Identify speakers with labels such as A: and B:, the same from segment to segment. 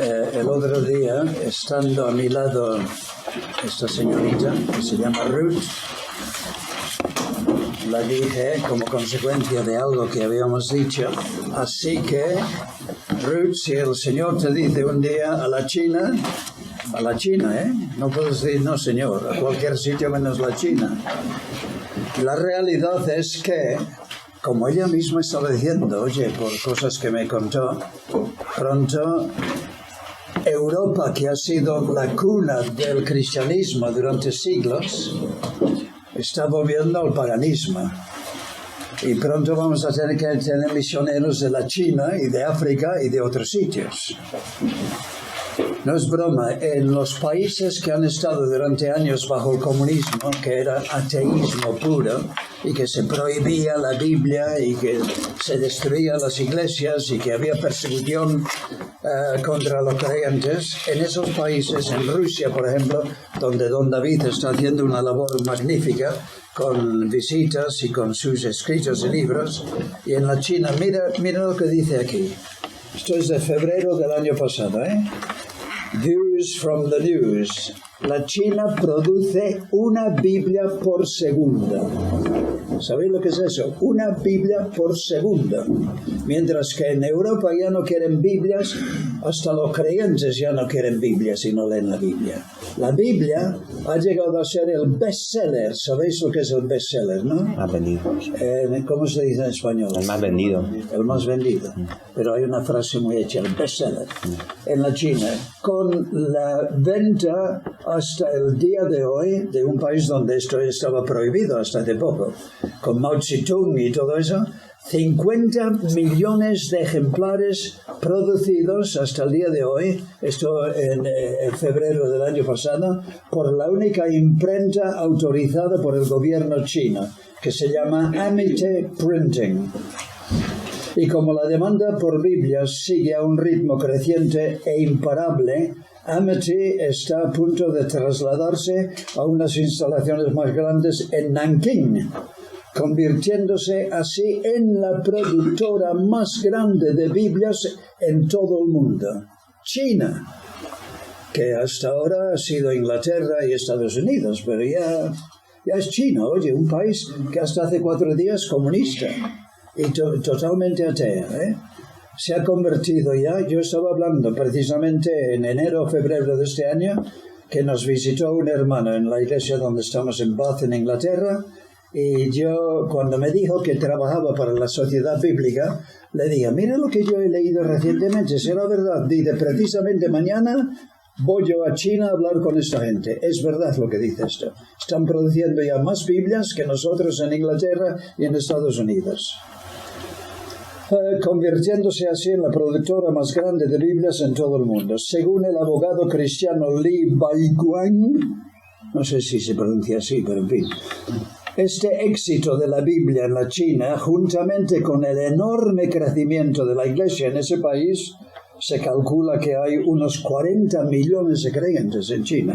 A: El otro día, estando a mi lado esta señorita, que se llama Ruth, la dije como consecuencia de algo que habíamos dicho. Así que, Ruth, si el Señor te dice un día a la China, no puedes decir no, Señor, a cualquier sitio menos la China. La realidad es que, como ella misma estaba diciendo, oye, por cosas que me contó, pronto Europa, que ha sido la cuna del cristianismo durante siglos, está volviendo al paganismo. Y pronto vamos a tener que tener misioneros de la China y de África y de otros sitios. No es broma, en los países que han estado durante años bajo el comunismo, que era ateísmo puro, y que se prohibía la Biblia y que se destruían las iglesias y que había persecución contra los creyentes, en esos países, en Rusia, por ejemplo, donde don David está haciendo una labor magnífica con visitas y con sus escritos y libros, y en la China, mira lo que dice aquí. Esto es de febrero del año pasado, Views from the News. La China produce una Biblia por segundo. ¿Sabéis lo que es eso? Una Biblia por segundo. Mientras que en Europa ya no quieren Biblias, hasta los creyentes ya no quieren Biblias y no leen la Biblia. La Biblia ha llegado a ser el bestseller. ¿Sabéis lo que es el bestseller, no?
B: Más vendido.
A: ¿Cómo se dice en español?
B: El más vendido.
A: El más vendido. Pero hay una frase muy hecha, el bestseller. En la China, con la venta hasta el día de hoy de un país donde esto estaba prohibido hasta hace poco, con Mao Zedong y todo eso, 50 millones de ejemplares producidos hasta el día de hoy, esto en febrero del año pasado, por la única imprenta autorizada por el gobierno chino, que se llama Amite Printing. Y como la demanda por Biblias sigue a un ritmo creciente e imparable, Amity está a punto de trasladarse a unas instalaciones más grandes en Nankín, convirtiéndose así en la productora más grande de Biblias en todo el mundo. China, que hasta ahora ha sido Inglaterra y Estados Unidos, pero ya es China, oye, un país que hasta hace 4 días comunista y totalmente atea, Se ha convertido ya, yo estaba hablando precisamente en enero o febrero de este año, que nos visitó un hermano en la iglesia donde estamos en Bath, en Inglaterra, y yo, cuando me dijo que trabajaba para la Sociedad Bíblica, le dije, mira lo que yo he leído recientemente, será verdad, dice, precisamente mañana voy yo a China a hablar con esta gente. Es verdad lo que dice esto. Están produciendo ya más Biblias que nosotros en Inglaterra y en Estados Unidos. Convirtiéndose así en la productora más grande de Biblias en todo el mundo. Según el abogado cristiano Li Baiquan, no sé si se pronuncia así, pero en fin, este éxito de la Biblia en la China, juntamente con el enorme crecimiento de la iglesia en ese país, se calcula que hay unos 40 millones de creyentes en China,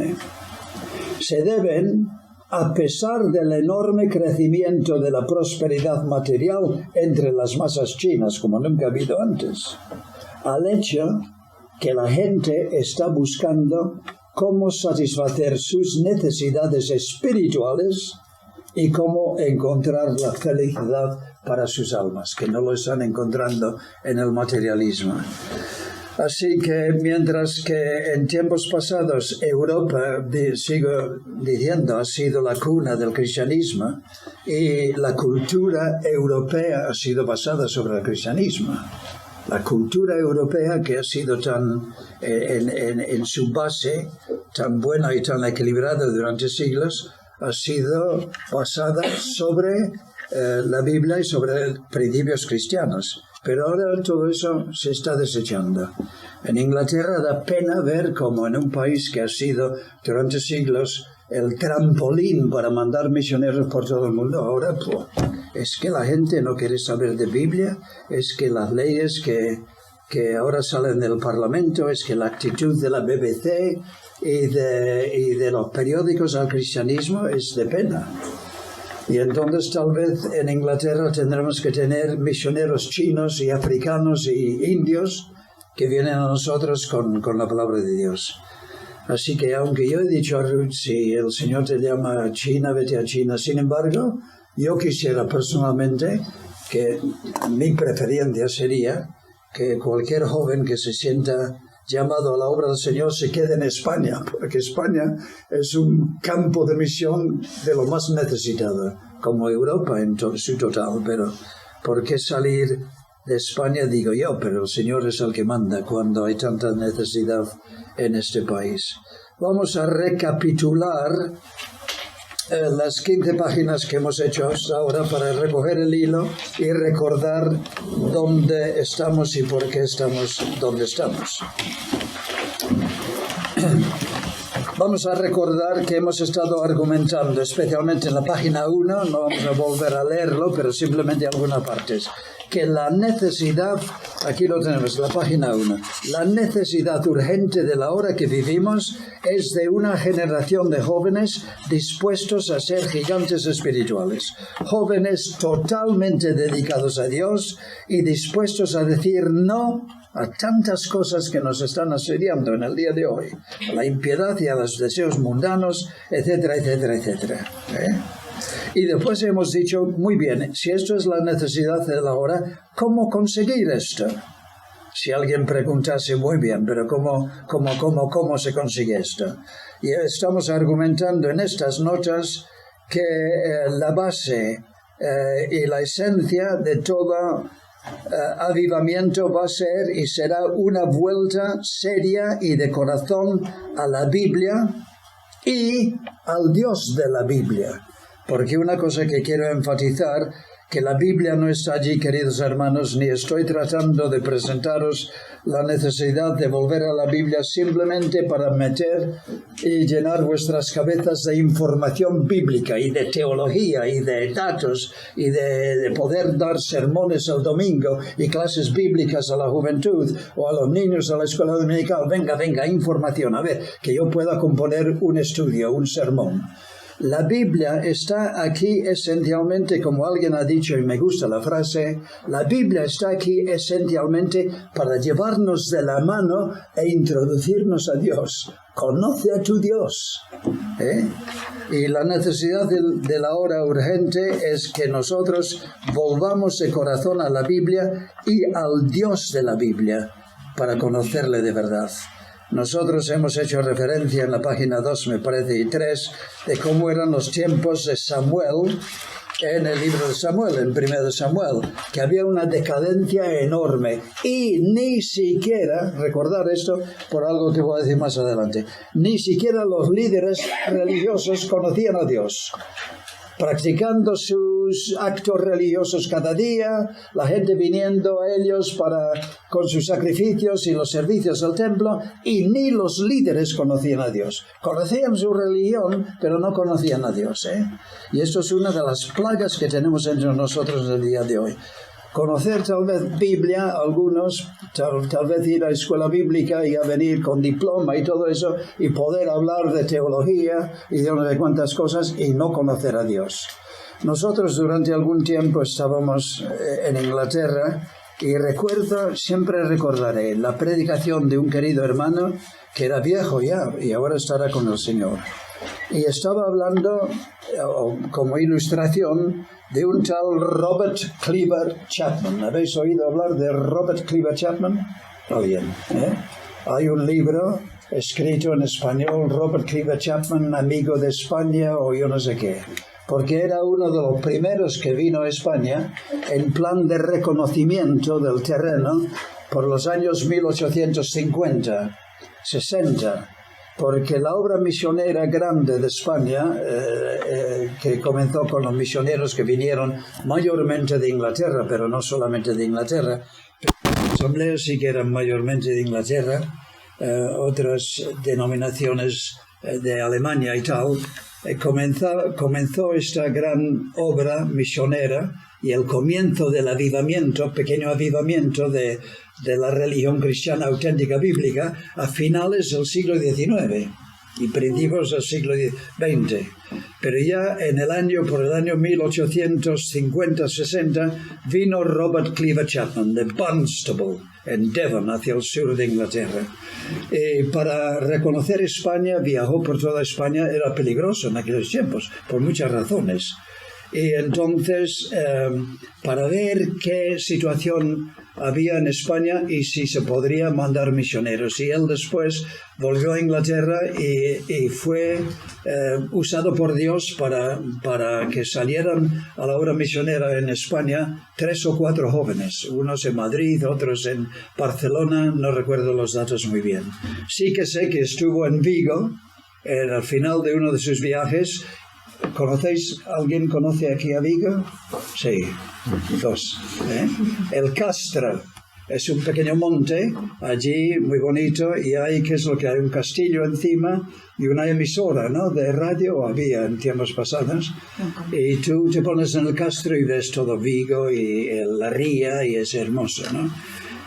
A: se deben, a pesar del enorme crecimiento de la prosperidad material entre las masas chinas, como nunca ha habido antes, al hecho que la gente está buscando cómo satisfacer sus necesidades espirituales y cómo encontrar la felicidad para sus almas, que no lo están encontrando en el materialismo. Así que mientras que en tiempos pasados Europa, sigo diciendo, ha sido la cuna del cristianismo y la cultura europea ha sido basada sobre el cristianismo. La cultura europea, que ha sido tan, en su base, tan buena y tan equilibrada durante siglos, ha sido basada sobre la Biblia y sobre principios cristianos. Pero ahora todo eso se está desechando. En Inglaterra da pena ver cómo en un país que ha sido durante siglos el trampolín para mandar misioneros por todo el mundo, ahora es que la gente no quiere saber de Biblia, es que las leyes que ahora salen del Parlamento, es que la actitud de la BBC y de los periódicos al cristianismo es de pena. Y entonces tal vez en Inglaterra tendremos que tener misioneros chinos y africanos y indios que vienen a nosotros con la palabra de Dios. Así que aunque yo he dicho a Ruth, si el Señor te llama a China, vete a China. Sin embargo, yo quisiera personalmente que mi preferencia sería que cualquier joven que se sienta llamado a la obra del Señor se quede en España, porque España es un campo de misión de lo más necesitado, como Europa en su total. Pero ¿por qué salir de España? Digo yo, pero el Señor es el que manda cuando hay tanta necesidad en este país. Vamos a recapitular las 15 páginas que hemos hecho hasta ahora para recoger el hilo y recordar dónde estamos y por qué estamos donde estamos. Vamos a recordar que hemos estado argumentando, especialmente en la página 1, no vamos a volver a leerlo, pero simplemente algunas partes, que la necesidad, aquí lo tenemos, la página 1, la necesidad urgente de la hora que vivimos es de una generación de jóvenes dispuestos a ser gigantes espirituales, jóvenes totalmente dedicados a Dios y dispuestos a decir no a tantas cosas que nos están asediando en el día de hoy, a la impiedad y a los deseos mundanos, etcétera, etcétera, etcétera. Y después hemos dicho, muy bien, si esto es la necesidad de la hora, ¿cómo conseguir esto? Si alguien preguntase, muy bien, pero ¿cómo se consigue esto? Y estamos argumentando en estas notas que la base y la esencia de todo avivamiento va a ser y será una vuelta seria y de corazón a la Biblia y al Dios de la Biblia. Porque una cosa que quiero enfatizar, que la Biblia no está allí, queridos hermanos, ni estoy tratando de presentaros la necesidad de volver a la Biblia simplemente para meter y llenar vuestras cabezas de información bíblica y de teología y de datos y de poder dar sermones el domingo y clases bíblicas a la juventud o a los niños a la escuela dominical. Venga, información, a ver, que yo pueda componer un estudio, un sermón. La Biblia está aquí esencialmente, como alguien ha dicho, y me gusta la frase, la Biblia está aquí esencialmente para llevarnos de la mano e introducirnos a Dios. Conoce a tu Dios. Y la necesidad de la hora urgente es que nosotros volvamos de corazón a la Biblia y al Dios de la Biblia para conocerle de verdad. Nosotros hemos hecho referencia en la página 2, me parece, y 3, de cómo eran los tiempos de Samuel, en el libro de Samuel, en 1 Samuel, que había una decadencia enorme. Y ni siquiera, recordar esto por algo que voy a decir más adelante, ni siquiera los líderes religiosos conocían a Dios. Practicando sus actos religiosos cada día, la gente viniendo a ellos con sus sacrificios y los servicios al templo, y ni los líderes conocían a Dios. Conocían su religión, pero no conocían a Dios. Y esto es una de las plagas que tenemos entre nosotros en el día de hoy. Conocer tal vez Biblia, algunos, tal vez ir a la escuela bíblica y a venir con diploma y todo eso, y poder hablar de teología y de no sé cuántas cosas y no conocer a Dios. Nosotros durante algún tiempo estábamos en Inglaterra y siempre recordaré la predicación de un querido hermano que era viejo ya y ahora estará con el Señor. Y estaba hablando como ilustración de un tal Robert Cleaver Chapman. ¿Habéis oído hablar de Robert Cleaver Chapman? Alguien, Hay un libro escrito en español, Robert Cleaver Chapman, amigo de España o yo no sé qué. Porque era uno de los primeros que vino a España en plan de reconocimiento del terreno por los años 1850, 60. Porque la obra misionera grande de España, que comenzó con los misioneros que vinieron mayormente de Inglaterra, pero no solamente de Inglaterra, los asambleas sí que eran mayormente de Inglaterra, otras denominaciones de Alemania y tal, comenzó esta gran obra misionera y el comienzo del avivamiento, pequeño avivamiento de la religión cristiana auténtica bíblica a finales del siglo XIX. y principios del siglo XX. Pero ya por el año 1850-60, vino Robert Cleaver Chapman de Barnstable, en Devon, hacia el sur de Inglaterra. Para reconocer España, viajó por toda España, era peligroso en aquellos tiempos, por muchas razones. Y entonces, para ver qué situación había en España y si se podría mandar misioneros. Y él después volvió a Inglaterra y fue usado por Dios para que salieran a la obra misionera en España 3 o 4 jóvenes, unos en Madrid, otros en Barcelona, no recuerdo los datos muy bien. Sí que sé que estuvo en Vigo, al final de uno de sus viajes. ¿Conocéis? ¿Alguien conoce aquí a Vigo? Sí, 2. El Castro es un pequeño monte allí muy bonito y hay, ¿qué es lo que hay? Un castillo encima y una emisora, ¿no?, de radio, había en tiempos pasados. Y tú te pones en el Castro y ves todo Vigo y la ría y es hermoso, ¿no?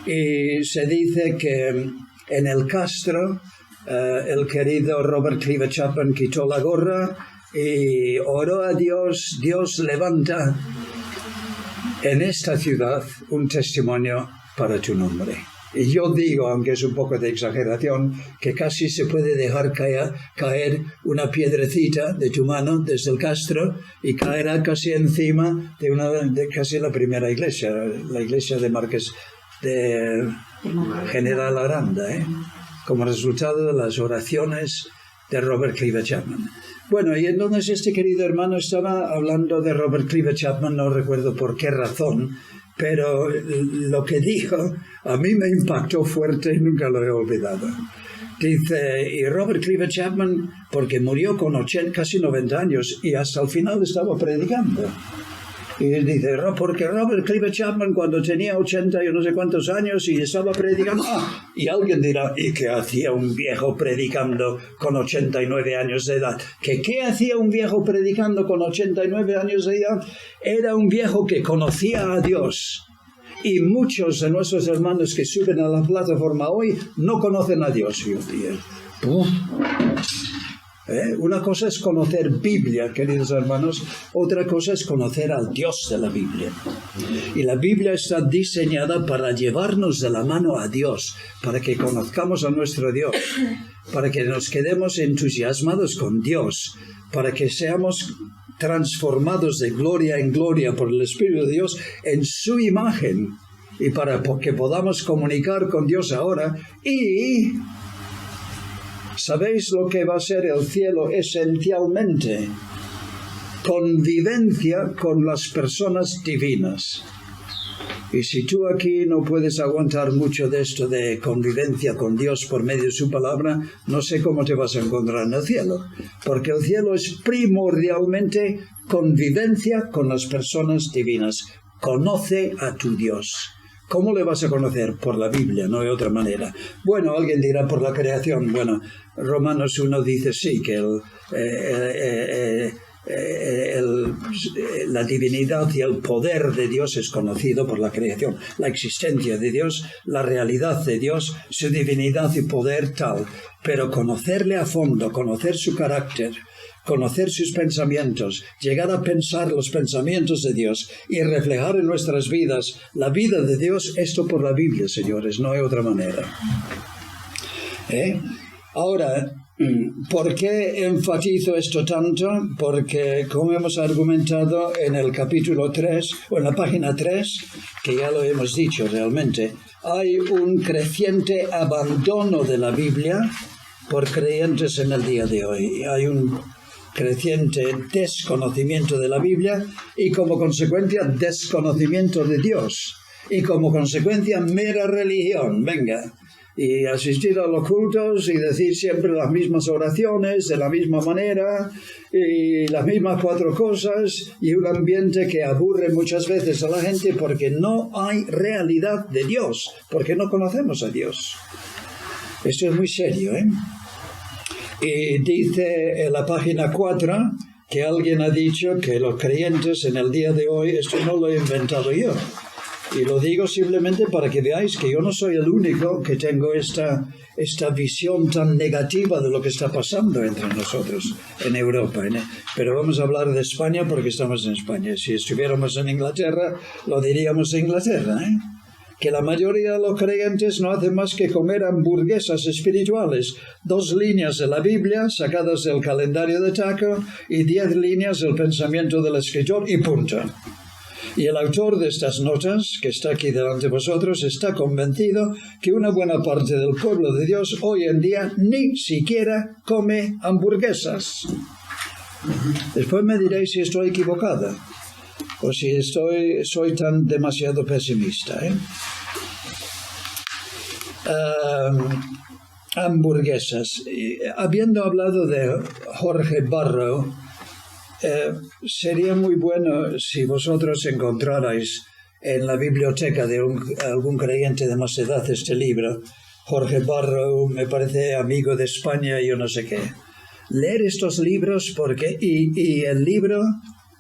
A: Y se dice que en el Castro el querido Robert Cleaver Chapman quitó la gorra y oró a Dios. Dios levanta en esta ciudad un testimonio para tu nombre. Y yo digo, aunque es un poco de exageración, que casi se puede dejar caer una piedrecita de tu mano desde el Castro y caerá casi encima de casi la primera iglesia, la iglesia de Marqués de General Aranda, como resultado de las oraciones de Robert Cleaver Chapman. Bueno, y entonces este querido hermano estaba hablando de Robert Cleaver Chapman, no recuerdo por qué razón, pero lo que dijo a mí me impactó fuerte y nunca lo he olvidado. Dice, y Robert Cleaver Chapman, porque murió con casi 90 años y hasta el final estaba predicando. Y él dice, porque Robert Cleaver Chapman cuando tenía 80 y no sé cuántos años y estaba predicando, y alguien dirá, ¿y qué hacía un viejo predicando con 89 años de edad? ¿Qué hacía un viejo predicando con 89 años de edad? Era un viejo que conocía a Dios. Y muchos de nuestros hermanos que suben a la plataforma hoy no conocen a Dios. Una cosa es conocer Biblia, queridos hermanos, otra cosa es conocer al Dios de la Biblia. Y la Biblia está diseñada para llevarnos de la mano a Dios, para que conozcamos a nuestro Dios, para que nos quedemos entusiasmados con Dios, para que seamos transformados de gloria en gloria por el Espíritu de Dios en su imagen, y para que podamos comunicar con Dios ahora. Y ¿sabéis lo que va a ser el cielo esencialmente? Convivencia con las personas divinas. Y si tú aquí no puedes aguantar mucho de esto de convivencia con Dios por medio de su palabra, no sé cómo te vas a encontrar en el cielo. Porque el cielo es primordialmente convivencia con las personas divinas. Conoce a tu Dios. ¿Cómo le vas a conocer? Por la Biblia, no hay otra manera. Bueno, alguien dirá por la creación. Bueno, Romanos 1 dice sí, que la divinidad y el poder de Dios es conocido por la creación. La existencia de Dios, la realidad de Dios, su divinidad y poder tal. Pero conocerle a fondo, conocer su carácter, conocer sus pensamientos, llegar a pensar los pensamientos de Dios y reflejar en nuestras vidas la vida de Dios, esto por la Biblia, señores, no hay otra manera. Ahora, ¿por qué enfatizo esto tanto? Porque, como hemos argumentado en el capítulo 3, o en la página 3, que ya lo hemos dicho realmente, hay un creciente abandono de la Biblia por creyentes en el día de hoy. Hay un creciente desconocimiento de la Biblia y como consecuencia desconocimiento de Dios y como consecuencia mera religión, venga, y asistir a los cultos y decir siempre las mismas oraciones de la misma manera y las mismas 4 cosas y un ambiente que aburre muchas veces a la gente porque no hay realidad de Dios, porque no conocemos a Dios. Esto es muy serio, Y dice en la página 4 que alguien ha dicho que los creyentes en el día de hoy, esto no lo he inventado yo, Y lo digo simplemente para que veáis que yo no soy el único que tengo esta visión tan negativa de lo que está pasando entre nosotros en Europa. Pero vamos a hablar de España porque estamos en España. Si estuviéramos en Inglaterra, lo diríamos en Inglaterra, que la mayoría de los creyentes no hacen más que comer hamburguesas espirituales, 2 líneas de la Biblia sacadas del calendario de Taco y 10 líneas del pensamiento del escritor y punto. Y el autor de estas notas, que está aquí delante de vosotros, está convencido que una buena parte del pueblo de Dios hoy en día ni siquiera come hamburguesas. Después me diréis si estoy equivocada o si soy tan demasiado pesimista. Hamburguesas. Habiendo hablado de Jorge Barro, sería muy bueno si vosotros encontrarais en la biblioteca de algún creyente de más edad este libro. Jorge Barro, me parece amigo de España y yo no sé qué. Leer estos libros porque y el libro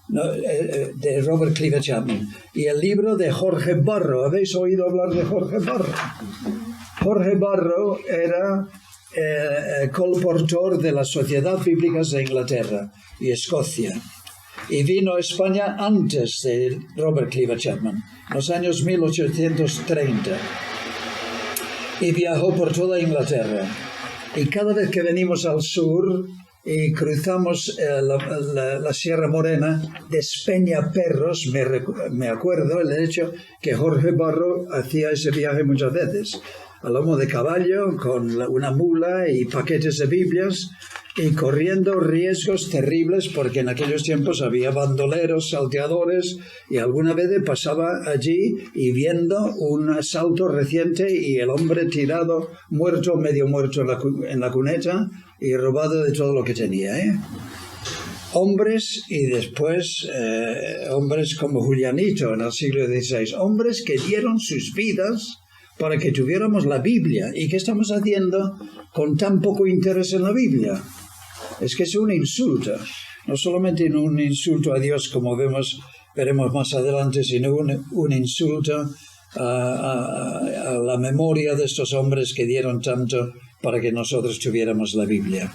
A: de Robert Cleaver Chapman y el libro de Jorge Barro. ¿Habéis oído hablar de Jorge Barro? Jorge Barro era colportor de las Sociedades Bíblicas de Inglaterra y Escocia, y vino a España antes de Robert Cleaver Chapman, en los años 1830, y viajó por toda Inglaterra. Y cada vez que venimos al sur y cruzamos la Sierra Morena, despeña perros, me acuerdo el hecho que Jorge Barro hacía ese viaje muchas veces, a lomo de caballo, con una mula y paquetes de Biblias, y corriendo riesgos terribles porque en aquellos tiempos había bandoleros, salteadores, y alguna vez pasaba allí y viendo un asalto reciente y el hombre tirado, muerto, medio muerto en la cuneta y robado de todo lo que tenía. Hombres y después hombres como Julianito en el siglo XVI, hombres que dieron sus vidas para que tuviéramos la Biblia. ¿Y qué estamos haciendo con tan poco interés en la Biblia? Es que es un insulto, no solamente un insulto a Dios como veremos más adelante, sino un insulto a la memoria de estos hombres que dieron tanto para que nosotros tuviéramos la Biblia.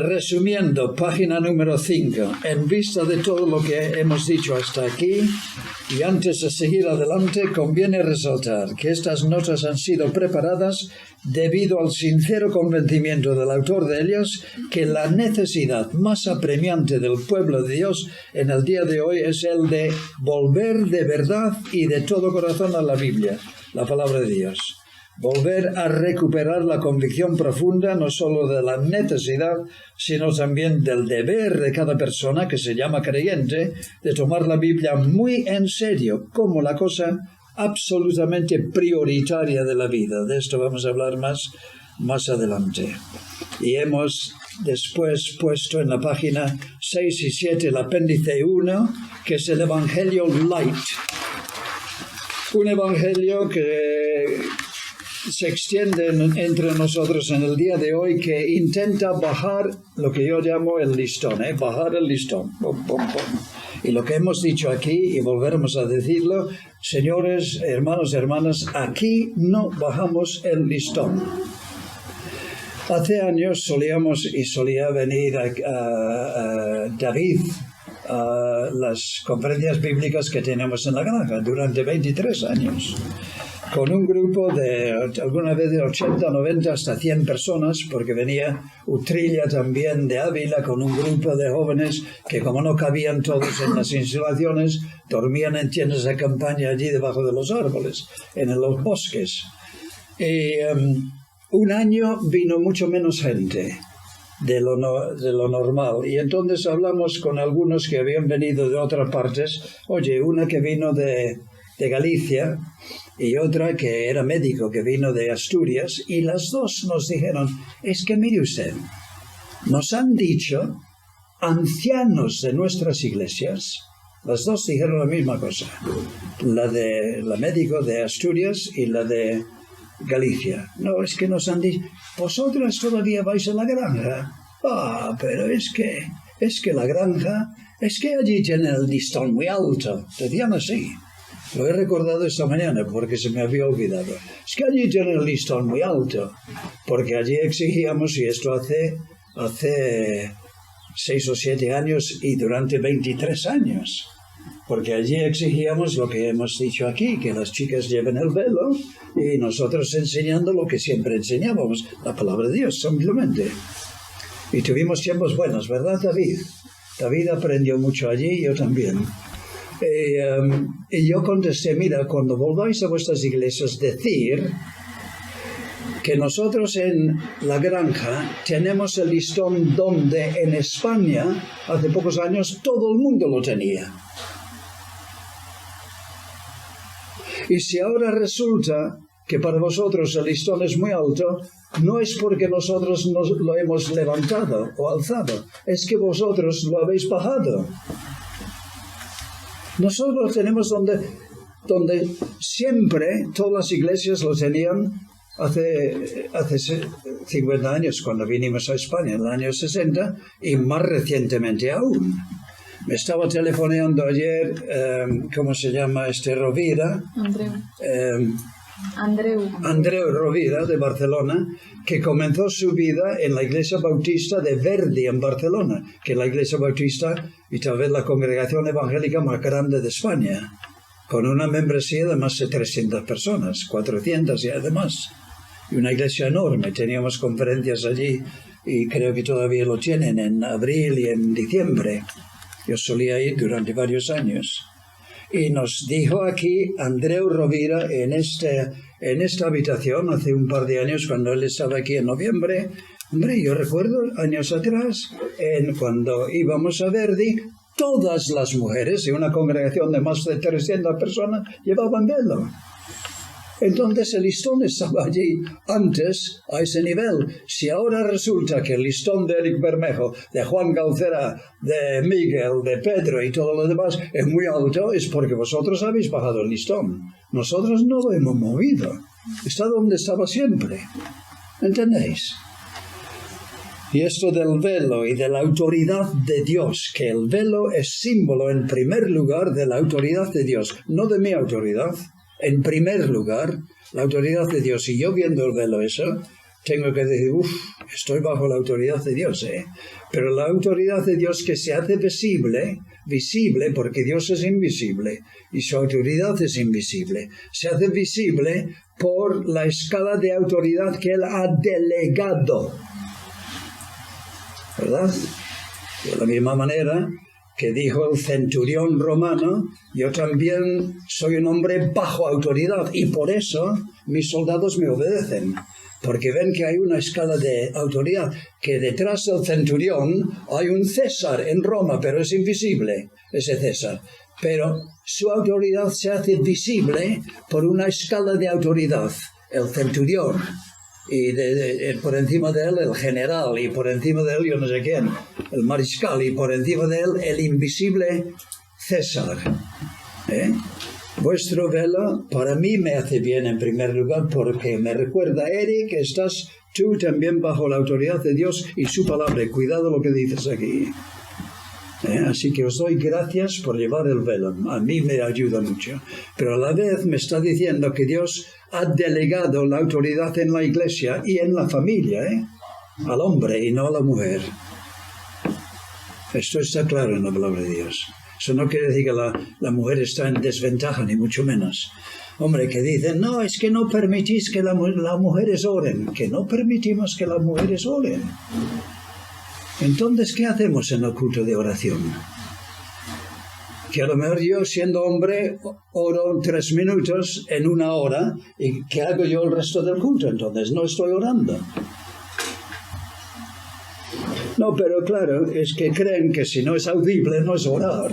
A: Resumiendo, página número 5. En vista de todo lo que hemos dicho hasta aquí, y antes de seguir adelante, conviene resaltar que estas notas han sido preparadas debido al sincero convencimiento del autor de ellas que la necesidad más apremiante del pueblo de Dios en el día de hoy es el de volver de verdad y de todo corazón a la Biblia, la palabra de Dios. Volver a recuperar la convicción profunda no solo de la necesidad, sino también del deber de cada persona que se llama creyente de tomar la Biblia muy en serio como la cosa absolutamente prioritaria de la vida. De esto vamos a hablar más adelante. Y hemos después puesto en la página 6 y 7 el apéndice 1, que es el Evangelio Light. Un evangelio que se extiende entre nosotros en el día de hoy, que intenta bajar lo que yo llamo el listón, bajar el listón. Pum, pum, pum. Y lo que hemos dicho aquí, y volveremos a decirlo, señores, hermanos y hermanas, aquí no bajamos el listón. Hace años solía venir a David a las conferencias bíblicas que tenemos en la granja durante 23 años. Con un grupo de alguna vez de 80, 90, hasta 100 personas, porque venía Utrilla también de Ávila con un grupo de jóvenes que, como no cabían todos en las instalaciones, dormían en tiendas de campaña allí debajo de los árboles, en los bosques. Y un año vino mucho menos gente de lo normal, y entonces hablamos con algunos que habían venido de otras partes. Oye, una que vino de Galicia y otra que era médico, que vino de Asturias, y las dos nos dijeron, es que mire usted, nos han dicho ancianos de nuestras iglesias, las dos dijeron la misma cosa, la médico de Asturias y la de Galicia. No, es que nos han dicho, vosotras todavía vais a la granja. Pero es que la granja, es que allí tienen el listón muy alto, decían así. Lo he recordado esta mañana porque se me había olvidado. Es que allí tienen el listón muy alto, porque allí exigíamos, y esto hace 6 o 7 años y durante 23 años, porque allí exigíamos lo que hemos dicho aquí, que las chicas lleven el velo y nosotros enseñando lo que siempre enseñábamos, la palabra de Dios, simplemente. Y tuvimos tiempos buenos, ¿verdad, David? David aprendió mucho allí, yo también. Y yo contesté, mira, cuando volváis a vuestras iglesias, decir que nosotros en la granja tenemos el listón donde en España, hace pocos años, todo el mundo lo tenía. Y si ahora resulta que para vosotros el listón es muy alto, no es porque nosotros nos lo hemos levantado o alzado, es que vosotros lo habéis bajado. Nosotros tenemos donde siempre todas las iglesias lo tenían hace 50 años, cuando vinimos a España, en el año 60, y más recientemente aún. Me estaba telefoneando ayer, ¿cómo se llama este Rovira? Andreu Rovira, de Barcelona, que comenzó su vida en la iglesia bautista de Verdi, en Barcelona, que es la iglesia bautista y tal vez la congregación evangélica más grande de España, con una membresía de más de 300 personas, 400 y además, y una iglesia enorme. Teníamos conferencias allí y creo que todavía lo tienen en abril y en diciembre. Yo solía ir durante varios años. Y nos dijo aquí Andreu Rovira en esta habitación hace un par de años, cuando él estaba aquí en noviembre. Hombre, yo recuerdo años atrás, cuando íbamos a Verdi, todas las mujeres de una congregación de más de 300 personas llevaban velo. Entonces el listón estaba allí antes a ese nivel. Si ahora resulta que el listón de Eric Bermejo, de Juan Galcera, de Miguel, de Pedro y todo lo demás es muy alto, es porque vosotros habéis bajado el listón. Nosotros no lo hemos movido. Está donde estaba siempre. ¿Entendéis? Y esto del velo y de la autoridad de Dios, que el velo es símbolo en primer lugar de la autoridad de Dios, no de mi autoridad. En primer lugar, la autoridad de Dios. Y yo viendo el velo eso, tengo que decir, estoy bajo la autoridad de Dios, Pero la autoridad de Dios que se hace visible, porque Dios es invisible y su autoridad es invisible, se hace visible por la escala de autoridad que Él ha delegado. ¿Verdad? De la misma manera que dijo el centurión romano, yo también soy un hombre bajo autoridad y por eso mis soldados me obedecen, porque ven que hay una escala de autoridad, que detrás del centurión hay un César en Roma, pero es invisible ese César, pero su autoridad se hace visible por una escala de autoridad, el centurión. Y por encima de él el general, y por encima de él yo no sé quién, el mariscal, y por encima de él el invisible César. Vuestro velo para mí me hace bien en primer lugar, porque me recuerda, Eric, que estás tú también bajo la autoridad de Dios y su palabra. Cuidado lo que dices aquí. Así que os doy gracias por llevar el velo. A mí me ayuda mucho. Pero a la vez me está diciendo que Dios ha delegado la autoridad en la iglesia y en la familia, al hombre y no a la mujer. Esto está claro en la palabra de Dios. Eso no quiere decir que la mujer está en desventaja, ni mucho menos. Hombre, que dicen, no, es que no permitís que las mujeres oren. Que no permitimos que las mujeres oren. Entonces, ¿qué hacemos en el culto de oración? Que a lo mejor yo, siendo hombre, oro 3 minutos en 1 hora, y ¿qué hago yo el resto del culto? Entonces no estoy orando. No, pero claro, es que creen que si no es audible, no es orar.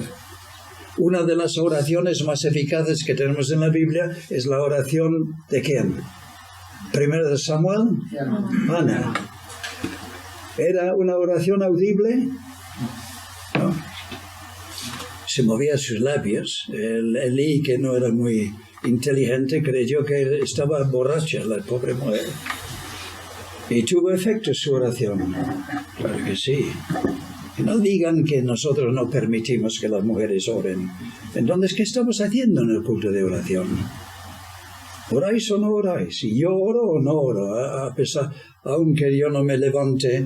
A: Una de las oraciones más eficaces que tenemos en la Biblia es la oración ¿de quién? ¿Primero de Samuel? Ana. ¿Era una oración audible? No. Se movía sus labios. Elí, que no era muy inteligente, creyó que estaba borracha la pobre mujer. Y tuvo efecto su oración. Claro que sí. Que no digan que nosotros no permitimos que las mujeres oren. Entonces, ¿qué estamos haciendo en el culto de oración? ¿Oráis o no oráis? ¿Y yo oro o no oro? A pesar, aunque yo no me levante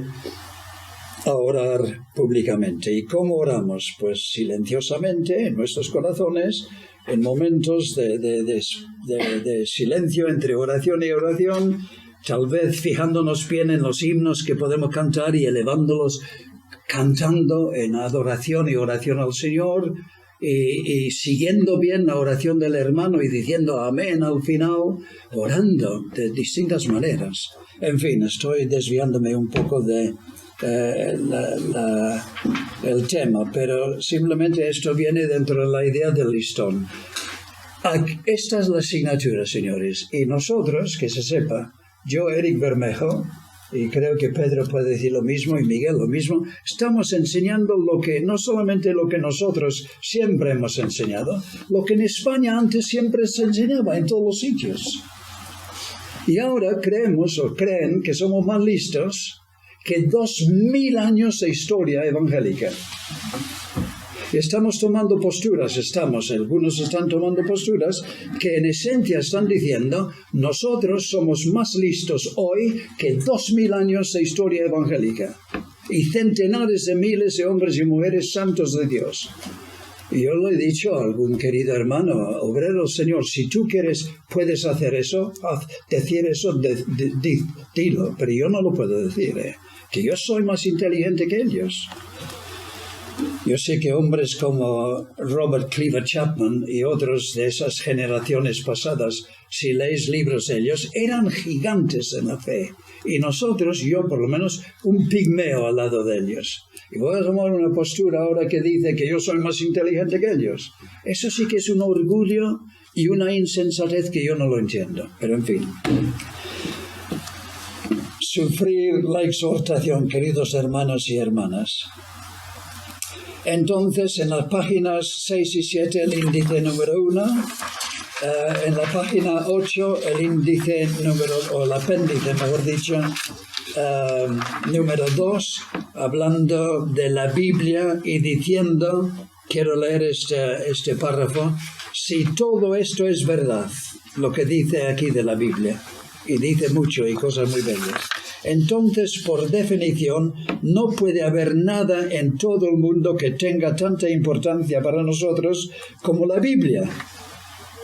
A: a orar públicamente. ¿Y cómo oramos? Pues silenciosamente en nuestros corazones, en momentos de silencio entre oración y oración, tal vez fijándonos bien en los himnos que podemos cantar y elevándolos, cantando en adoración y oración al Señor, y siguiendo bien la oración del hermano y diciendo amén al final, orando de distintas maneras. En fin, estoy desviándome un poco de el tema, pero simplemente esto viene dentro de la idea del listón. Esta es la asignatura, señores, y nosotros, que se sepa, yo, Eric Bermejo, y creo que Pedro puede decir lo mismo y Miguel lo mismo, estamos enseñando no solamente lo que nosotros siempre hemos enseñado, lo que en España antes siempre se enseñaba en todos los sitios. Y ahora creemos o creen que somos más listos que 2000 años de historia evangélica. Estamos tomando posturas, algunos están tomando posturas que en esencia están diciendo, nosotros somos más listos hoy que 2000 años de historia evangélica y centenares de miles de hombres y mujeres santos de Dios. Y yo lo he dicho a algún querido hermano, obrero del Señor, si tú puedes hacer eso, decir eso, dilo, pero yo no lo puedo decir, que yo soy más inteligente que ellos. Yo sé que hombres como Robert Cleaver Chapman y otros de esas generaciones pasadas, si leéis libros de ellos, eran gigantes en la fe. Y nosotros, yo por lo menos, un pigmeo al lado de ellos. Y voy a tomar una postura ahora que dice que yo soy más inteligente que ellos. Eso sí que es un orgullo y una insensatez que yo no lo entiendo. Pero en fin. Sufrir la exhortación, queridos hermanos y hermanas. Entonces, en las páginas 6 y 7, el índice número 1, en la página 8, el índice o el apéndice, mejor dicho, número 2, hablando de la Biblia y diciendo, quiero leer este párrafo, si todo esto es verdad, lo que dice aquí de la Biblia, y dice mucho y cosas muy bellas. Entonces, por definición, no puede haber nada en todo el mundo que tenga tanta importancia para nosotros como la Biblia.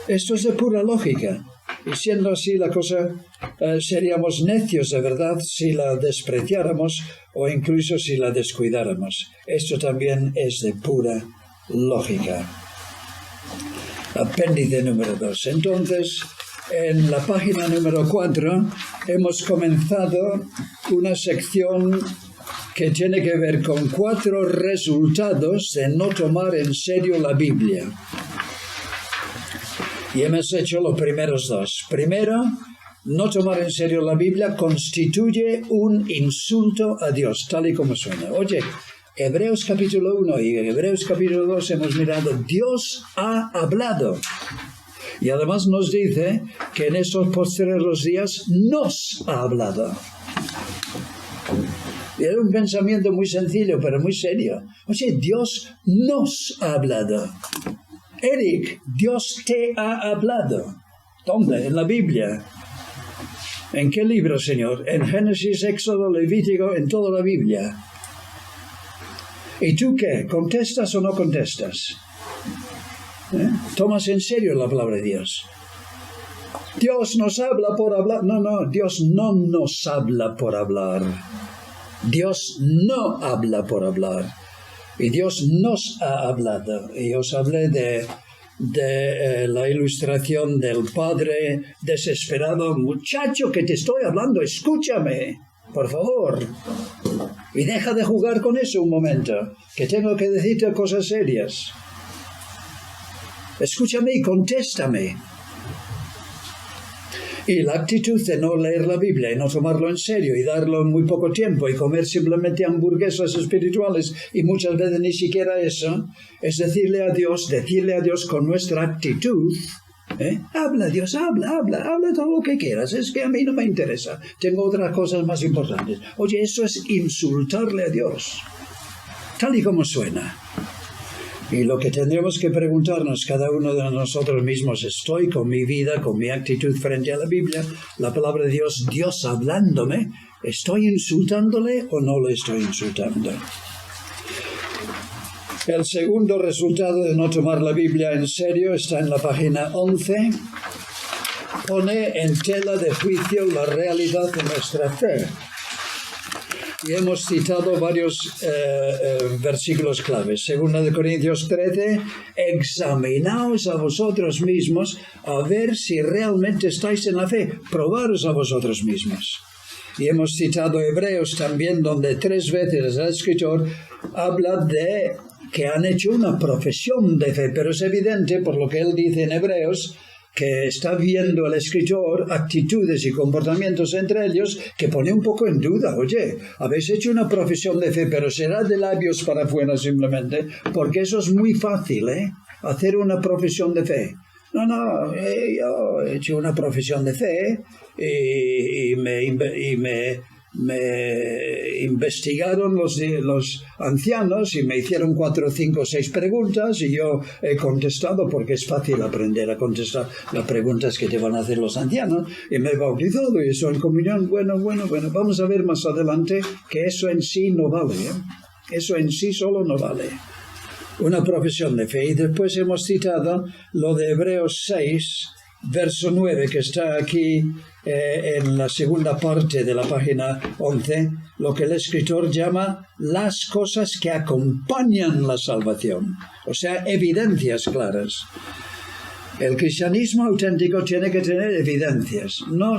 A: Esto es de pura lógica. Y siendo así la cosa, seríamos necios de verdad si la despreciáramos o incluso si la descuidáramos. Esto también es de pura lógica. Apéndice número 2. Entonces, en la página número 4 hemos comenzado una sección que tiene que ver con 4 resultados de no tomar en serio la Biblia. Y hemos hecho los primeros 2. Primero, no tomar en serio la Biblia constituye un insulto a Dios, tal y como suena. Oye, Hebreos capítulo 1 y Hebreos capítulo 2 hemos mirado, Dios ha hablado. Y además nos dice que en estos posteriores días nos ha hablado. Y era un pensamiento muy sencillo, pero muy serio. Oye, Dios nos ha hablado. Eric, Dios te ha hablado. ¿Dónde? En la Biblia. ¿En qué libro, Señor? En Génesis, Éxodo, Levítico, en toda la Biblia. ¿Y tú qué? ¿Contestas o no contestas? ¿Tomas en serio la palabra de Dios? Dios nos habla por hablar. No, Dios no nos habla por hablar. Dios no habla por hablar. Y Dios nos ha hablado. Y os hablé de la ilustración del padre desesperado. Muchacho, que te estoy hablando, escúchame, por favor. Y deja de jugar con eso un momento, que tengo que decirte cosas serias. Escúchame y contéstame. Y la actitud de no leer la Biblia y no tomarlo en serio y darlo en muy poco tiempo y comer simplemente hamburguesas espirituales y muchas veces ni siquiera eso, es decirle a Dios con nuestra actitud, habla Dios, habla todo lo que quieras, es que a mí no me interesa, tengo otras cosas más importantes. Oye, eso es insultarle a Dios. tal y como suena. Y lo que tendremos que preguntarnos cada uno de nosotros mismos, ¿estoy con mi vida, con mi actitud frente a la Biblia, la palabra de Dios, Dios hablándome? ¿Estoy insultándole o no le estoy insultando? El segundo resultado de no tomar la Biblia en serio está en la página 11. Pone en tela de juicio la realidad de nuestra fe. Y hemos citado varios versículos claves. Según de Corintios 13, examinaos a vosotros mismos a ver si realmente estáis en la fe. Probaros a vosotros mismos. Y hemos citado Hebreos también, donde 3 veces el escritor habla de que han hecho una profesión de fe, pero es evidente por lo que él dice en Hebreos, que está viendo el escritor actitudes y comportamientos entre ellos que pone un poco en duda. Oye, habéis hecho una profesión de fe, pero será de labios para afuera simplemente, porque eso es muy fácil, hacer una profesión de fe. No, yo he hecho una profesión de fe y me investigaron los ancianos y me hicieron 4, 5, 6 preguntas y yo he contestado, porque es fácil aprender a contestar las preguntas que te van a hacer los ancianos, y me he bautizado y eso en comunión. Bueno, vamos a ver más adelante que eso en sí no vale, eso en sí solo no vale. Una profesión de fe. Y después hemos citado lo de Hebreos 6, verso 9, que está aquí en la segunda parte de la página 11, lo que el escritor llama las cosas que acompañan la salvación, o sea, evidencias claras. El cristianismo auténtico tiene que tener evidencias, no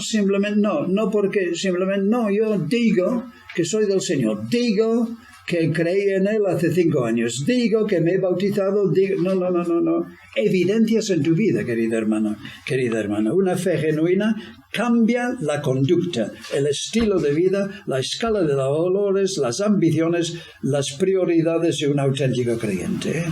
A: porque simplemente, yo digo que soy del Señor, digo que creí en Él hace 5 años, digo que me he bautizado, no. Evidencias en tu vida, querida hermana. Una fe genuina cambia la conducta, el estilo de vida, la escala de los valores, las ambiciones, las prioridades de un auténtico creyente.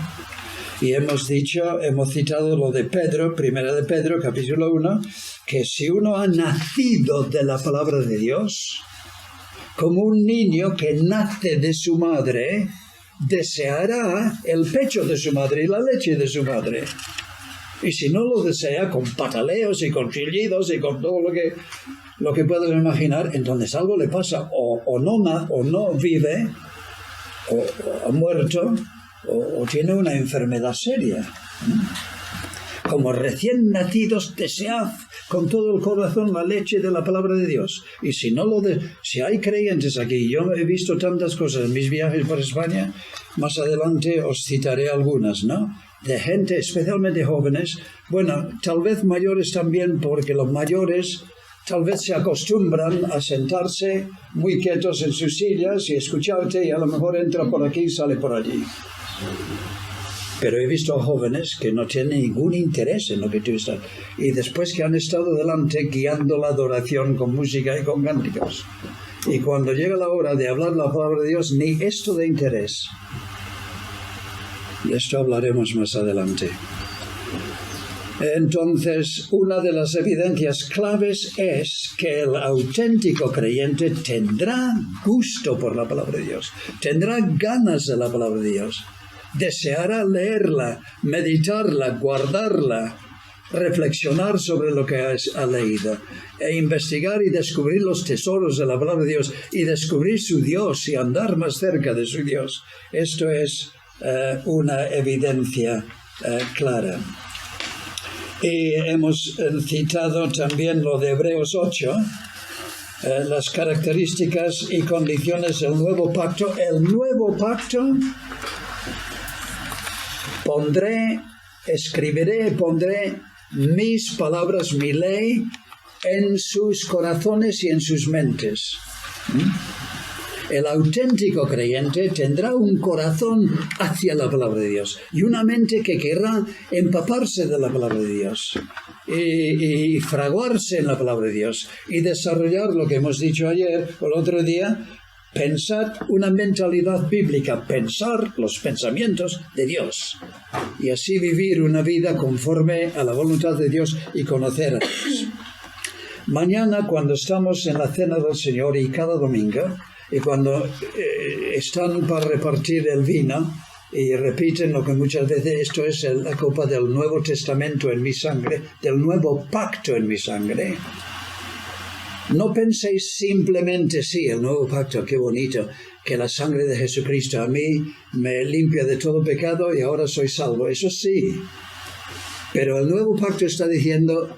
A: Y hemos citado lo de Pedro, 1 de Pedro, capítulo 1, que si uno ha nacido de la palabra de Dios, como un niño que nace de su madre, deseará el pecho de su madre y la leche de su madre. Y si no lo desea, con pataleos y con chillidos y con todo lo que puedas imaginar, entonces algo le pasa, o no vive, o ha muerto, o tiene una enfermedad seria. Como recién nacidos, desead con todo el corazón la leche de la palabra de Dios. Y si hay creyentes aquí, yo he visto tantas cosas en mis viajes por España, más adelante os citaré algunas, ¿no? De gente, especialmente jóvenes, bueno, tal vez mayores también, porque los mayores tal vez se acostumbran a sentarse muy quietos en sus sillas y escucharte, y a lo mejor entra por aquí y sale por allí. Pero he visto a jóvenes que no tienen ningún interés en lo que tú estás. Y después que han estado delante guiando la adoración con música y con cánticos. Y cuando llega la hora de hablar la palabra de Dios, ni esto de interés. Y esto hablaremos más adelante. Entonces, una de las evidencias claves es que el auténtico creyente tendrá gusto por la palabra de Dios. Tendrá ganas de la palabra de Dios. Deseará leerla, meditarla, guardarla, reflexionar sobre lo que ha leído, e investigar y descubrir los tesoros de la palabra de Dios, y descubrir su Dios y andar más cerca de su Dios. Esto es una evidencia clara. Y hemos citado también lo de Hebreos 8, las características y condiciones del nuevo pacto. El nuevo pacto: escribiré mis palabras, mi ley, en sus corazones y en sus mentes. El auténtico creyente tendrá un corazón hacia la palabra de Dios y una mente que querrá empaparse de la palabra de Dios y fraguarse en la palabra de Dios y desarrollar lo que hemos dicho ayer o el otro día. Pensar una mentalidad bíblica, pensar los pensamientos de Dios y así vivir una vida conforme a la voluntad de Dios y conocer a Dios. Mañana, cuando estamos en la cena del Señor y cada domingo, Y cuando están para repartir el vino, y repiten lo que muchas veces, esto es la copa del Nuevo Testamento en mi sangre, del nuevo pacto en mi sangre. No penséis simplemente, sí, el nuevo pacto, qué bonito, que la sangre de Jesucristo a mí me limpia de todo pecado y ahora soy salvo. Eso sí, pero el nuevo pacto está diciendo,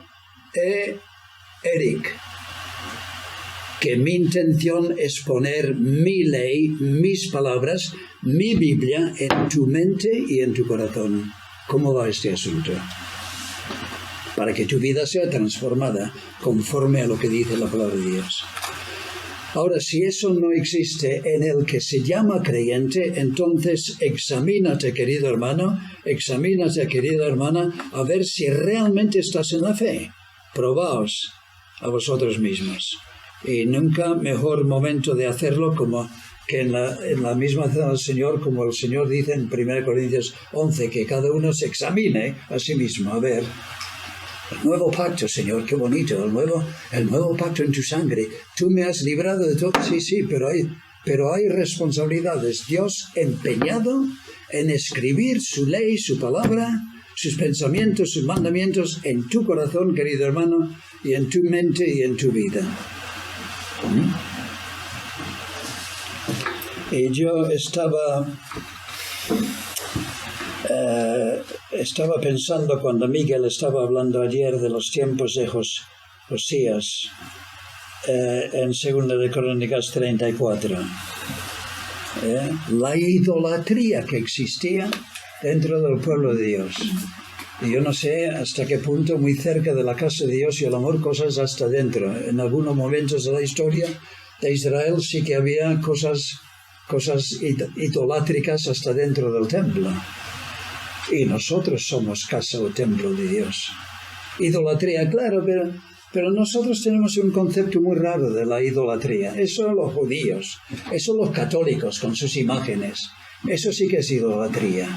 A: Eric, que mi intención es poner mi ley, mis palabras, mi Biblia en tu mente y en tu corazón. ¿Cómo va este asunto? Para que tu vida sea transformada conforme a lo que dice la palabra de Dios. Ahora, si eso no existe en el que se llama creyente, entonces examínate, querido hermano, examínate, querida hermana, a ver si realmente estás en la fe. Probaos a vosotros mismos. Y nunca mejor momento de hacerlo como que en la misma cena del Señor, como el Señor dice en 1 Corintios 11, que cada uno se examine a sí mismo. A ver, el nuevo pacto, Señor, qué bonito, el nuevo pacto en tu sangre. Tú me has librado de todo. Sí, pero hay responsabilidades. Dios empeñado en escribir su ley, su palabra, sus pensamientos, sus mandamientos en tu corazón, querido hermano, y en tu mente y en tu vida. Y yo estaba pensando cuando Miguel estaba hablando ayer de los tiempos de Josías en 2 de Crónicas 34. La idolatría que existía dentro del pueblo de Dios. Y yo no sé hasta qué punto, muy cerca de la casa de Dios y el amor, cosas hasta dentro. En algunos momentos de la historia de Israel sí que había cosas idolátricas hasta dentro del templo. Y nosotros somos casa o templo de Dios. Idolatría, claro, pero nosotros tenemos un concepto muy raro de la idolatría. Eso son los judíos, eso son los católicos con sus imágenes. Eso sí que es idolatría.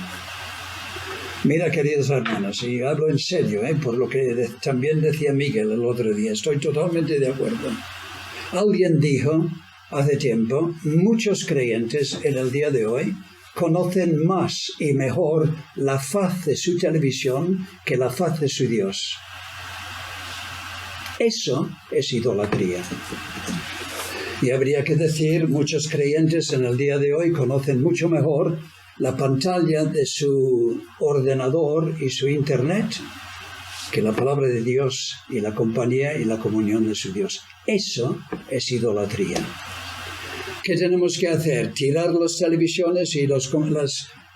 A: Mira, queridos hermanos, y hablo en serio, por lo que también decía Miguel el otro día, estoy totalmente de acuerdo. Alguien dijo hace tiempo, muchos creyentes en el día de hoy conocen más y mejor la faz de su televisión que la faz de su Dios. Eso es idolatría. Y habría que decir, muchos creyentes en el día de hoy conocen mucho mejor la pantalla de su ordenador y su internet que la palabra de Dios y la compañía y la comunión de su Dios. Eso es idolatría. ¿Qué tenemos que hacer? ¿Tirar las televisiones y los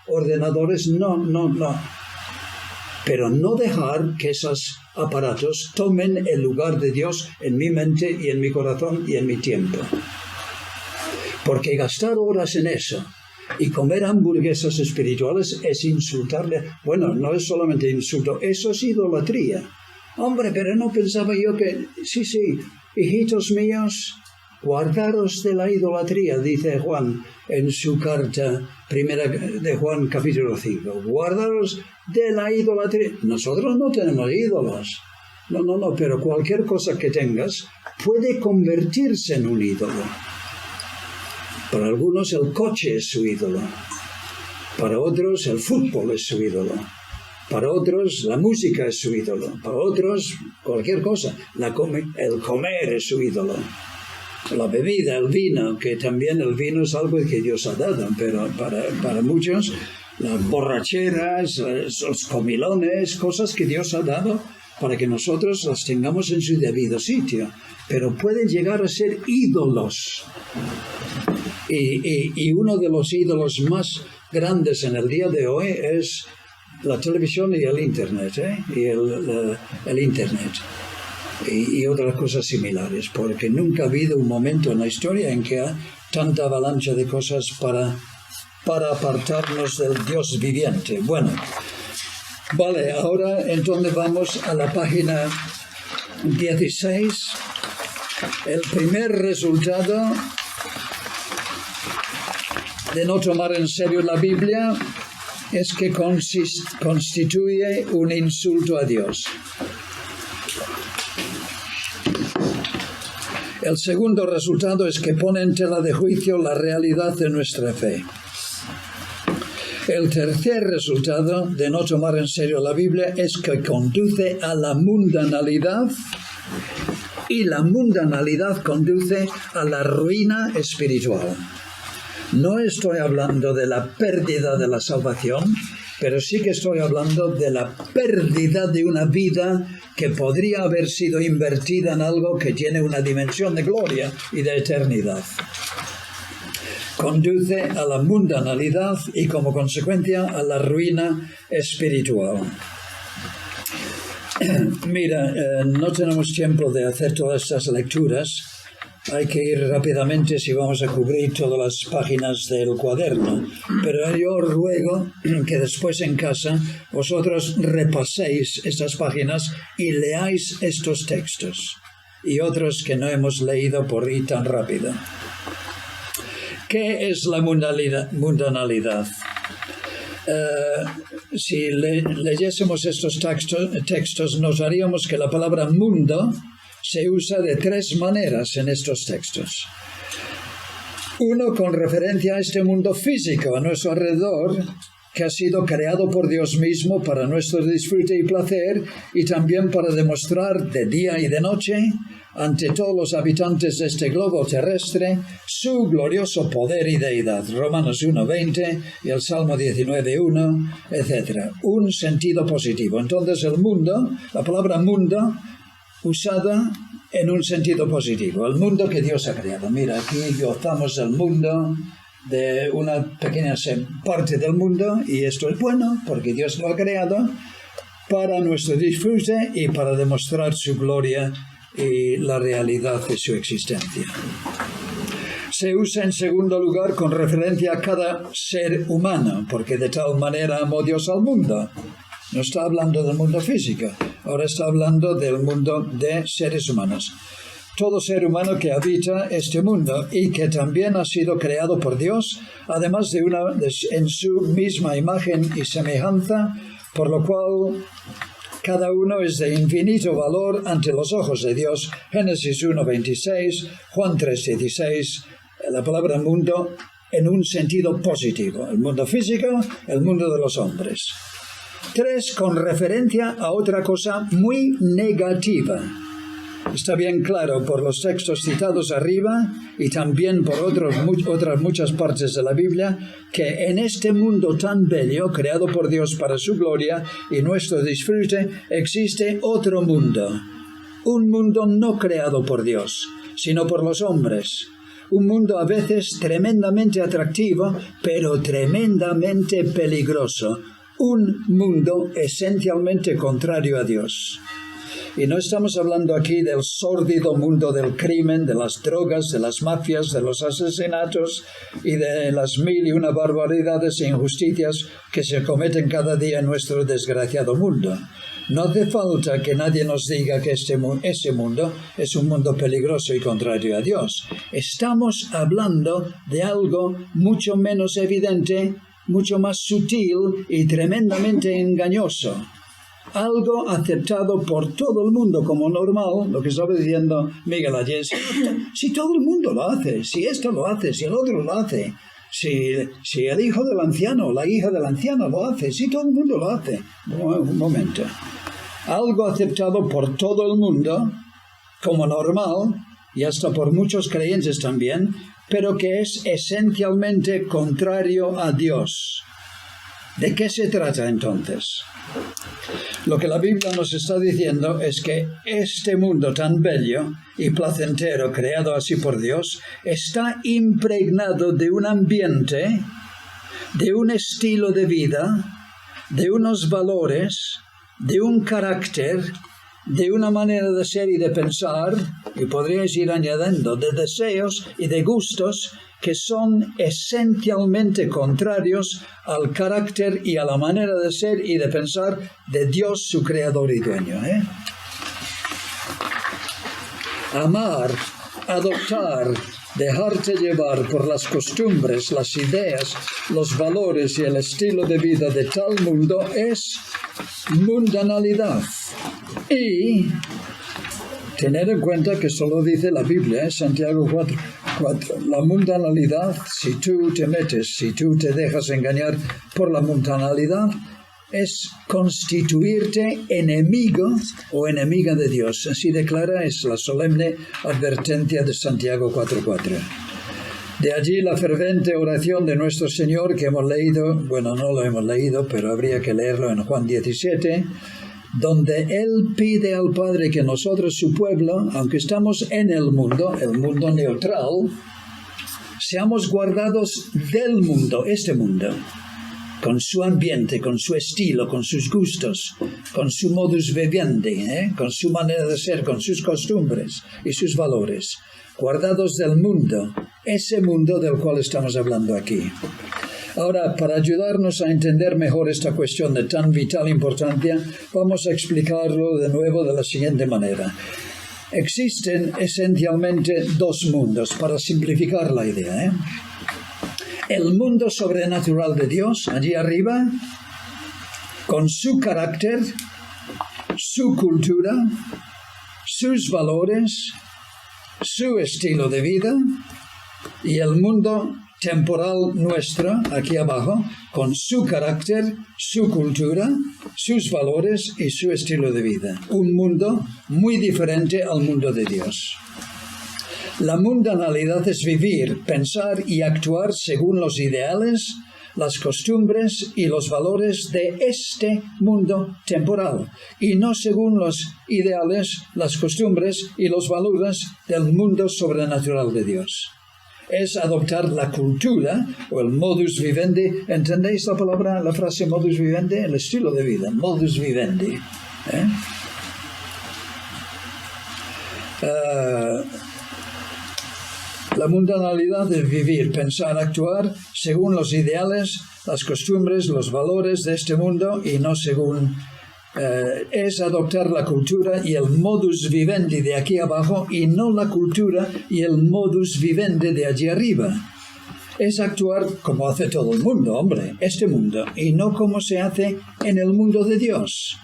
A: ordenadores? No. Pero no dejar que esos aparatos tomen el lugar de Dios en mi mente y en mi corazón y en mi tiempo. Porque gastar horas en eso y comer hamburguesas espirituales es insultarle. Bueno, no es solamente insulto, eso es idolatría. Hombre, pero no pensaba yo que... Sí, hijitos míos, guardaros de la idolatría, dice Juan en su carta primera de Juan capítulo 5. Guardaros de la idolatría. Nosotros no tenemos ídolos. No, pero cualquier cosa que tengas puede convertirse en un ídolo. Para algunos el coche es su ídolo. Para otros el fútbol es su ídolo. Para otros la música es su ídolo. Para otros cualquier cosa. El comer es su ídolo. La bebida, el vino, que también el vino es algo que Dios ha dado, pero para muchos las borracheras, los comilones, cosas que Dios ha dado para que nosotros las tengamos en su debido sitio, pero pueden llegar a ser ídolos. Y uno de los ídolos más grandes en el día de hoy es la televisión y el Internet, y el Internet. Y otras cosas similares, porque nunca ha habido un momento en la historia en que hay tanta avalancha de cosas para apartarnos del Dios viviente. Bueno, vale, ahora entonces vamos a la página 16. El primer resultado de no tomar en serio la Biblia es que constituye un insulto a Dios. El segundo resultado es que pone en tela de juicio la realidad de nuestra fe. El tercer resultado de no tomar en serio la Biblia es que conduce a la mundanalidad, y la mundanalidad conduce a la ruina espiritual. No estoy hablando de la pérdida de la salvación, pero sí que estoy hablando de la pérdida de una vida que podría haber sido invertida en algo que tiene una dimensión de gloria y de eternidad. Conduce a la mundanalidad y como consecuencia a la ruina espiritual. Mira, no tenemos tiempo de hacer todas estas lecturas. Hay que ir rápidamente si vamos a cubrir todas las páginas del cuaderno. Pero yo ruego que después en casa vosotros repaséis estas páginas y leáis estos textos y otros que no hemos leído por ir tan rápido. ¿Qué es la mundanalidad? Si leyésemos estos textos, notaríamos que la palabra mundo se usa de tres maneras en estos textos. Uno, con referencia a este mundo físico a nuestro alrededor, que ha sido creado por Dios mismo para nuestro disfrute y placer, y también para demostrar de día y de noche ante todos los habitantes de este globo terrestre su glorioso poder y deidad. Romanos 1:20 y el Salmo 19:1, etc. Un sentido positivo. Entonces el mundo, la palabra mundo, usada en un sentido positivo. El mundo que Dios ha creado. Mira, aquí gozamos del mundo, de una pequeña parte del mundo, y esto es bueno porque Dios lo ha creado para nuestro disfrute y para demostrar su gloria y la realidad de su existencia. Se usa en segundo lugar con referencia a cada ser humano, porque de tal manera amó Dios al mundo. No está hablando del mundo físico, ahora está hablando del mundo de seres humanos. Todo ser humano que habita este mundo y que también ha sido creado por Dios, además de en su misma imagen y semejanza, por lo cual cada uno es de infinito valor ante los ojos de Dios. Génesis 1:26, Juan 3:16, la palabra mundo en un sentido positivo. El mundo físico, el mundo de los hombres. 3, con referencia a otra cosa muy negativa. Está bien claro por los textos citados arriba y también por otras muchas partes de la Biblia que en este mundo tan bello, creado por Dios para su gloria y nuestro disfrute, existe otro mundo. Un mundo no creado por Dios, sino por los hombres. Un mundo a veces tremendamente atractivo, pero tremendamente peligroso. Un mundo esencialmente contrario a Dios. Y no estamos hablando aquí del sórdido mundo del crimen, de las drogas, de las mafias, de los asesinatos y de las 1001 barbaridades e injusticias que se cometen cada día en nuestro desgraciado mundo. No hace falta que nadie nos diga que ese mundo es un mundo peligroso y contrario a Dios. Estamos hablando de algo mucho menos evidente, mucho más sutil y tremendamente engañoso. Algo aceptado por todo el mundo como normal, lo que estaba diciendo Miguel ayer. Si todo el mundo lo hace, si esto lo hace, si el otro lo hace, si el hijo del anciano o la hija del anciano lo hace, si todo el mundo lo hace. Un momento. Algo aceptado por todo el mundo como normal, y hasta por muchos creyentes también, pero que es esencialmente contrario a Dios. ¿De qué se trata entonces? Lo que la Biblia nos está diciendo es que este mundo tan bello y placentero, creado así por Dios, está impregnado de un ambiente, de un estilo de vida, de unos valores, de un carácter, de una manera de ser y de pensar, y podríais ir añadiendo, de deseos y de gustos que son esencialmente contrarios al carácter y a la manera de ser y de pensar de Dios, su creador y dueño. Amar, adoptar, dejarte llevar por las costumbres, las ideas, los valores y el estilo de vida de tal mundo es mundanalidad. Y Tener en cuenta que solo dice la Biblia, Santiago 4:4. La mundanalidad, si tú te metes, si tú te dejas engañar por la mundanalidad, es constituirte enemigo o enemiga de Dios. Así declara, es la solemne advertencia de Santiago 4:4. De allí la ferviente oración de nuestro Señor que hemos leído, bueno, no lo hemos leído, pero habría que leerlo en Juan 17, donde Él pide al Padre que nosotros, su pueblo, aunque estamos en el mundo neutral, seamos guardados del mundo, este mundo, con su ambiente, con su estilo, con sus gustos, con su modus vivendi, con su manera de ser, con sus costumbres y sus valores, guardados del mundo, ese mundo del cual estamos hablando aquí. Ahora, para ayudarnos a entender mejor esta cuestión de tan vital importancia, vamos a explicarlo de nuevo de la siguiente manera. Existen esencialmente dos mundos, para simplificar la idea. El mundo sobrenatural de Dios, allí arriba, con su carácter, su cultura, sus valores, su estilo de vida, y el mundo temporal nuestro, aquí abajo, con su carácter, su cultura, sus valores y su estilo de vida. Un mundo muy diferente al mundo de Dios. La mundanalidad es vivir, pensar y actuar según los ideales, las costumbres y los valores de este mundo temporal, y no según los ideales, las costumbres y los valores del mundo sobrenatural de Dios. Es adoptar la cultura o el modus vivendi. ¿Entendéis la palabra, la frase modus vivendi? El estilo de vida, modus vivendi. La mundanalidad es vivir, pensar, actuar según los ideales, las costumbres, los valores de este mundo y no según... es adoptar la cultura y el modus vivendi de aquí abajo y no la cultura y el modus vivendi de allí arriba. Es actuar como hace todo el mundo, hombre, este mundo, y no como se hace en el mundo de Dios.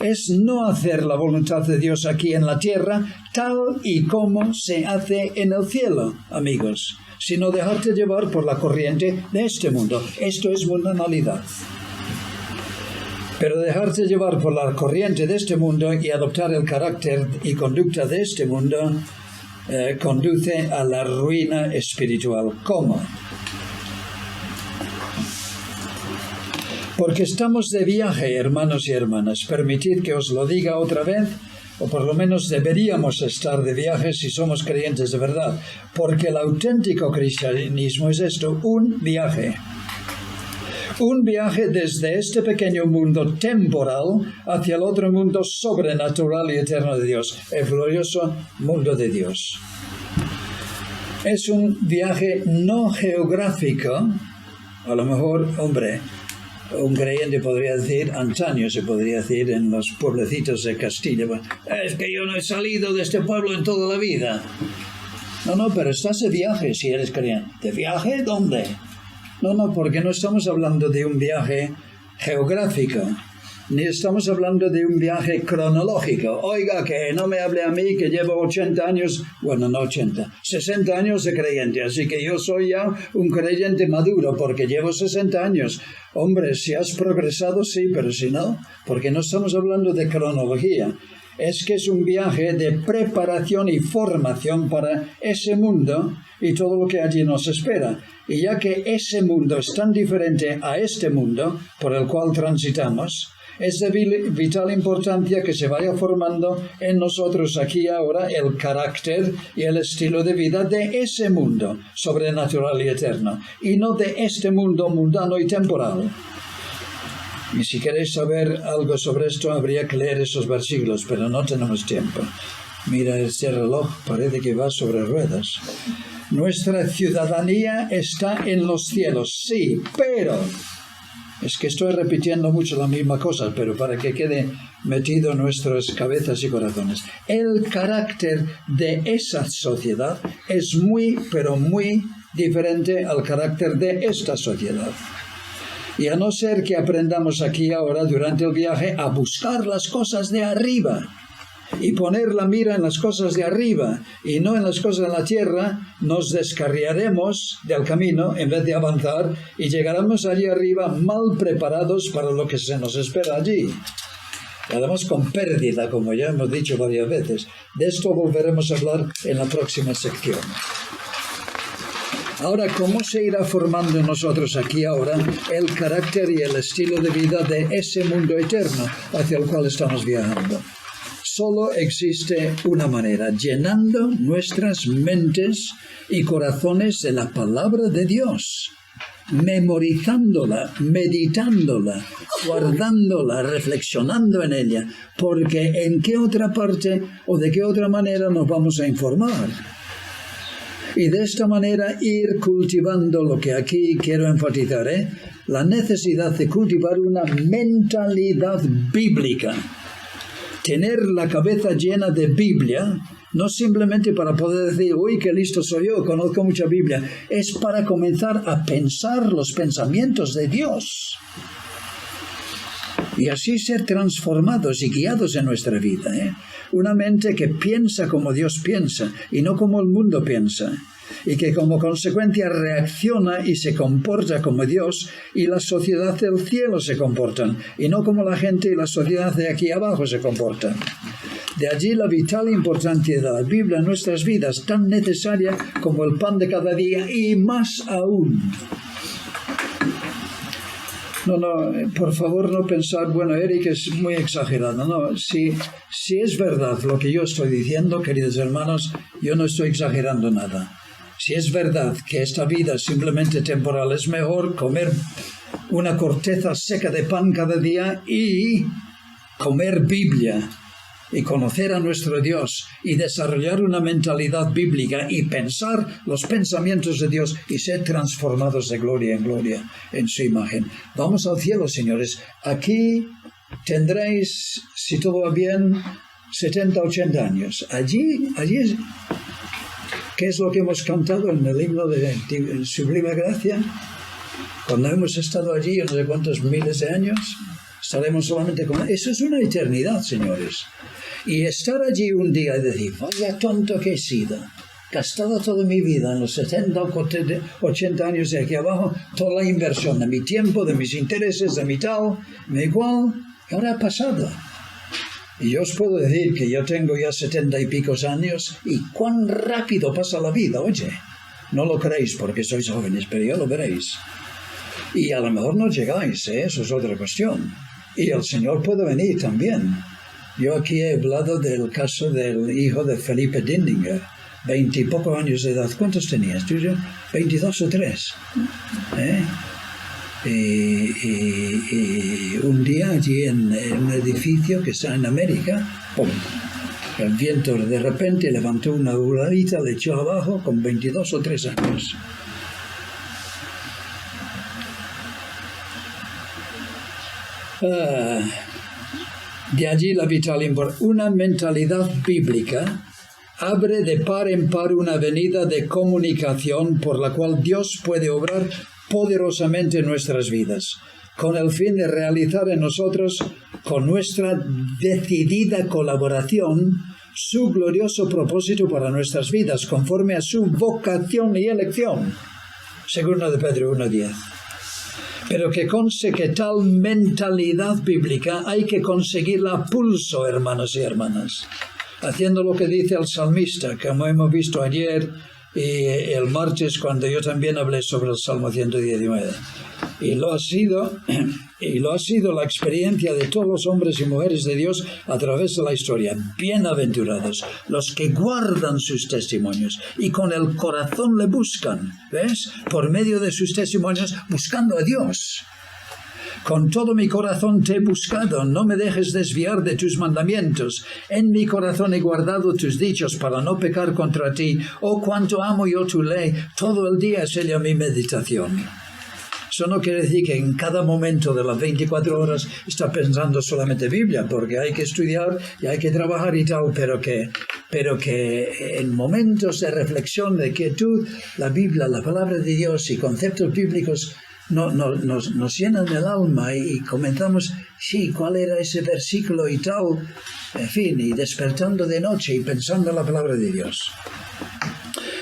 A: Es no hacer la voluntad de Dios aquí en la tierra tal y como se hace en el cielo, amigos, sino dejarte llevar por la corriente de este mundo. Esto es mundanalidad. Pero dejarse llevar por la corriente de este mundo y adoptar el carácter y conducta de este mundo conduce a la ruina espiritual. ¿Cómo? Porque estamos de viaje, hermanos y hermanas. Permitid que os lo diga otra vez, o por lo menos deberíamos estar de viaje si somos creyentes de verdad. Porque el auténtico cristianismo es esto, un viaje. Un viaje desde este pequeño mundo temporal hacia el otro mundo sobrenatural y eterno de Dios, el glorioso mundo de Dios. Es un viaje no geográfico, a lo mejor, hombre, un creyente podría decir, antaño se podría decir en los pueblecitos de Castilla, es que yo no he salido de este pueblo en toda la vida. No, pero estás de viaje si eres creyente. ¿De viaje? ¿Dónde? No, porque no estamos hablando de un viaje geográfico, ni estamos hablando de un viaje cronológico. Oiga, que no me hable a mí que llevo 80 años, bueno, no 80, 60 años de creyente, así que yo soy ya un creyente maduro porque llevo 60 años. Hombre, si has progresado, sí, pero si no, porque no estamos hablando de cronología. Es que es un viaje de preparación y formación para ese mundo y todo lo que allí nos espera. Y ya que ese mundo es tan diferente a este mundo por el cual transitamos, es de vital importancia que se vaya formando en nosotros aquí ahora el carácter y el estilo de vida de ese mundo sobrenatural y eterno, y no de este mundo mundano y temporal. Y si queréis saber algo sobre esto, habría que leer esos versículos, pero no tenemos tiempo. Mira, este reloj parece que va sobre ruedas. Nuestra ciudadanía está en los cielos, sí, pero... Es que estoy repitiendo mucho la misma cosa, pero para que quede metido en nuestras cabezas y corazones. El carácter de esa sociedad es muy, pero muy diferente al carácter de esta sociedad. Y a no ser que aprendamos aquí ahora durante el viaje a buscar las cosas de arriba y poner la mira en las cosas de arriba y no en las cosas de la tierra, nos descarriaremos del camino en vez de avanzar y llegaremos allí arriba mal preparados para lo que se nos espera allí. Y además con pérdida, como ya hemos dicho varias veces. De esto volveremos a hablar en la próxima sección. Ahora, ¿cómo se irá formando en nosotros aquí ahora el carácter y el estilo de vida de ese mundo eterno hacia el cual estamos viajando? Solo existe una manera, llenando nuestras mentes y corazones de la palabra de Dios, memorizándola, meditándola, guardándola, reflexionando en ella, porque ¿en qué otra parte o de qué otra manera nos vamos a informar? Y de esta manera ir cultivando lo que aquí quiero enfatizar, la necesidad de cultivar una mentalidad bíblica. Tener la cabeza llena de Biblia, no simplemente para poder decir, uy, qué listo soy yo, conozco mucha Biblia, es para comenzar a pensar los pensamientos de Dios. Y así ser transformados y guiados en nuestra vida. Una mente que piensa como Dios piensa y no como el mundo piensa. Y que como consecuencia reacciona y se comporta como Dios y la sociedad del cielo se comportan. Y no como la gente y la sociedad de aquí abajo se comportan. De allí la vital importancia de la Biblia en nuestras vidas, tan necesaria como el pan de cada día y más aún. No, por favor no pensar, bueno, Eric es muy exagerado. No, si es verdad lo que yo estoy diciendo, queridos hermanos, yo no estoy exagerando nada. Si es verdad que esta vida es simplemente temporal, es mejor comer una corteza seca de pan cada día y comer Biblia y conocer a nuestro Dios y desarrollar una mentalidad bíblica y pensar los pensamientos de Dios y ser transformados de gloria en gloria en su imagen. Vamos al cielo, señores. Aquí tendréis, si todo va bien, 70, 80 años. Allí es... ¿Qué es lo que hemos cantado en el himno de Sublime Gracia? Cuando hemos estado allí, no sé cuántos miles de años, estaremos solamente con... Eso es una eternidad, señores. Y estar allí un día y decir, vaya tonto que he sido, gastado toda mi vida en los 70 o 80 años de aquí abajo, toda la inversión de mi tiempo, de mis intereses, de mi tal, me igual, y ahora ha pasado. Y yo os puedo decir que yo tengo ya 70 y picos años y cuán rápido pasa la vida, oye. No lo creéis porque sois jóvenes, pero ya lo veréis. Y a lo mejor no llegáis, eso es otra cuestión. Y el Señor puede venir también. Yo aquí he hablado del caso del hijo de Felipe Dindinger, 20 y pocos años de edad. ¿Cuántos tenías tú? 22 o 3. Y un día allí en un edificio que está en América, ¡pum!, el viento de repente levantó una burladita, le echó abajo con 22 o 3 años. De allí la vital importancia. Una mentalidad bíblica abre de par en par una avenida de comunicación por la cual Dios puede obrar poderosamente en nuestras vidas, con el fin de realizar en nosotros, con nuestra decidida colaboración, su glorioso propósito para nuestras vidas, conforme a su vocación y elección. Segunda de Pedro 1:10. Pero que conste que tal mentalidad bíblica hay que conseguirla a pulso, hermanos y hermanas, haciendo lo que dice el salmista, como hemos visto ayer y el martes cuando yo también hablé sobre el Salmo 119. Y lo ha sido la experiencia de todos los hombres y mujeres de Dios a través de la historia. Bienaventurados los que guardan sus testimonios y con el corazón le buscan, ¿ves? Por medio de sus testimonios, buscando a Dios. Con todo mi corazón te he buscado, no me dejes desviar de tus mandamientos. En mi corazón he guardado tus dichos para no pecar contra ti. Oh, cuánto amo yo tu ley, todo el día es ella mi meditación. Eso no quiere decir que en cada momento de las 24 horas está pensando solamente Biblia, porque hay que estudiar y hay que trabajar y tal, pero que en momentos de reflexión, de quietud, la Biblia, la palabra de Dios y conceptos bíblicos nos llenan el alma y comenzamos, sí, ¿cuál era ese versículo y tal? en fin, y despertando de noche y pensando en la palabra de Dios.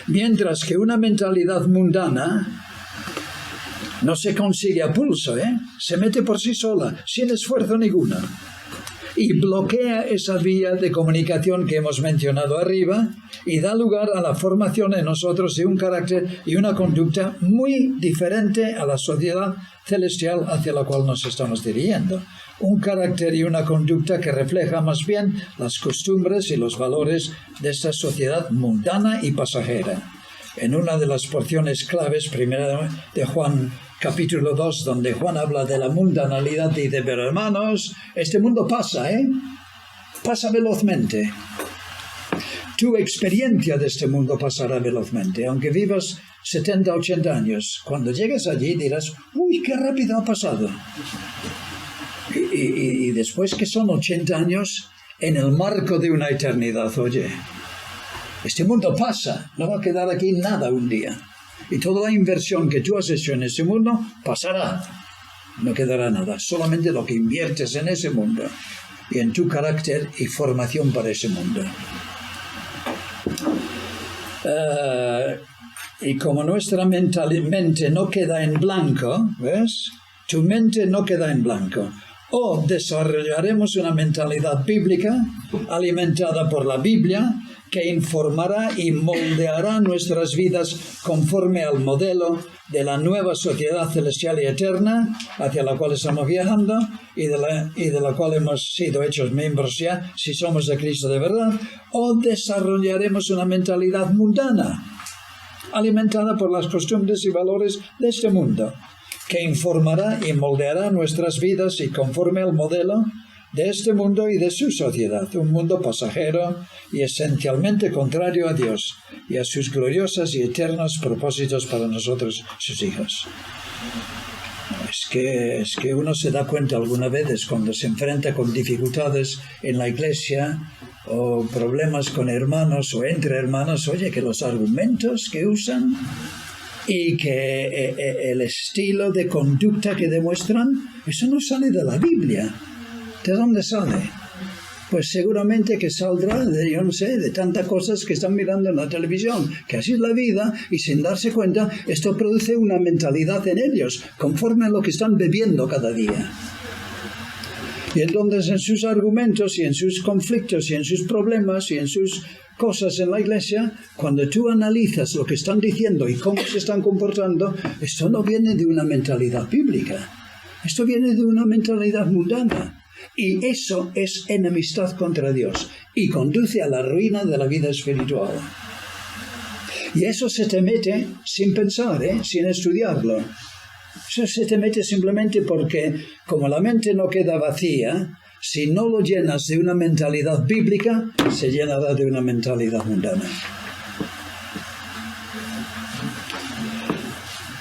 A: Mientras que una mentalidad mundana no se consigue a pulso, se mete por sí sola, sin esfuerzo ninguno, y bloquea esa vía de comunicación que hemos mencionado arriba y da lugar a la formación en nosotros de un carácter y una conducta muy diferente a la sociedad celestial hacia la cual nos estamos dirigiendo. Un carácter y una conducta que refleja más bien las costumbres y los valores de esta sociedad mundana y pasajera. En una de las porciones claves, primera de Juan capítulo 2, donde Juan habla de la mundanalidad, dice: pero hermanos, este mundo pasa, pasa velozmente. Tu experiencia de este mundo pasará velozmente, aunque vivas 70, 80 años. Cuando llegues allí dirás: uy, qué rápido ha pasado. Y después que son 80 años, en el marco de una eternidad, oye, este mundo pasa, no va a quedar aquí nada un día. Y toda la inversión que tú has hecho en ese mundo pasará. No quedará nada, solamente lo que inviertes en ese mundo y en tu carácter y formación para ese mundo. Y como nuestra mente no queda en blanco, ¿ves? Tu mente no queda en blanco. O desarrollaremos una mentalidad bíblica alimentada por la Biblia, que informará y moldeará nuestras vidas conforme al modelo de la nueva sociedad celestial y eterna hacia la cual estamos viajando y de la cual hemos sido hechos miembros ya, si somos de Cristo de verdad. O desarrollaremos una mentalidad mundana, alimentada por las costumbres y valores de este mundo, que informará y moldeará nuestras vidas y conforme al modelo de este mundo y de su sociedad, un mundo pasajero y esencialmente contrario a Dios y a sus gloriosos y eternos propósitos para nosotros, sus hijos. Es que uno se da cuenta alguna vez cuando se enfrenta con dificultades en la iglesia o problemas con hermanos o entre hermanos, oye, que los argumentos que usan y que el estilo de conducta que demuestran, eso no sale de la Biblia. ¿De dónde sale? Pues seguramente que saldrá de, yo no sé, de tantas cosas que están mirando en la televisión, que así es la vida, y sin darse cuenta, esto produce una mentalidad en ellos, conforme a lo que están bebiendo cada día. Y entonces en sus argumentos, y en sus conflictos, y en sus problemas, y en sus cosas en la iglesia, cuando tú analizas lo que están diciendo y cómo se están comportando, esto no viene de una mentalidad bíblica, esto viene de una mentalidad mundana. Y eso es enemistad contra Dios y conduce a la ruina de la vida espiritual. Y eso se te mete sin pensar, sin estudiarlo. Eso se te mete simplemente porque, como la mente no queda vacía, si no lo llenas de una mentalidad bíblica, se llenará de una mentalidad mundana.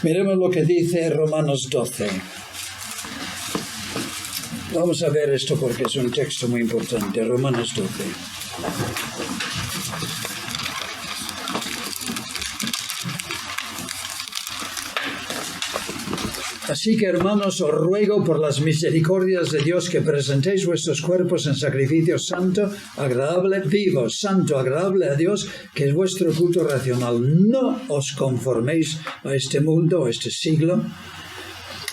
A: Miremos lo que dice Romanos 12. Vamos a ver esto porque es un texto muy importante. Romanos 12. Así que, hermanos, os ruego por las misericordias de Dios que presentéis vuestros cuerpos en sacrificio santo, agradable, vivo, santo, agradable a Dios, que es vuestro culto racional. No os conforméis a este mundo, a este siglo,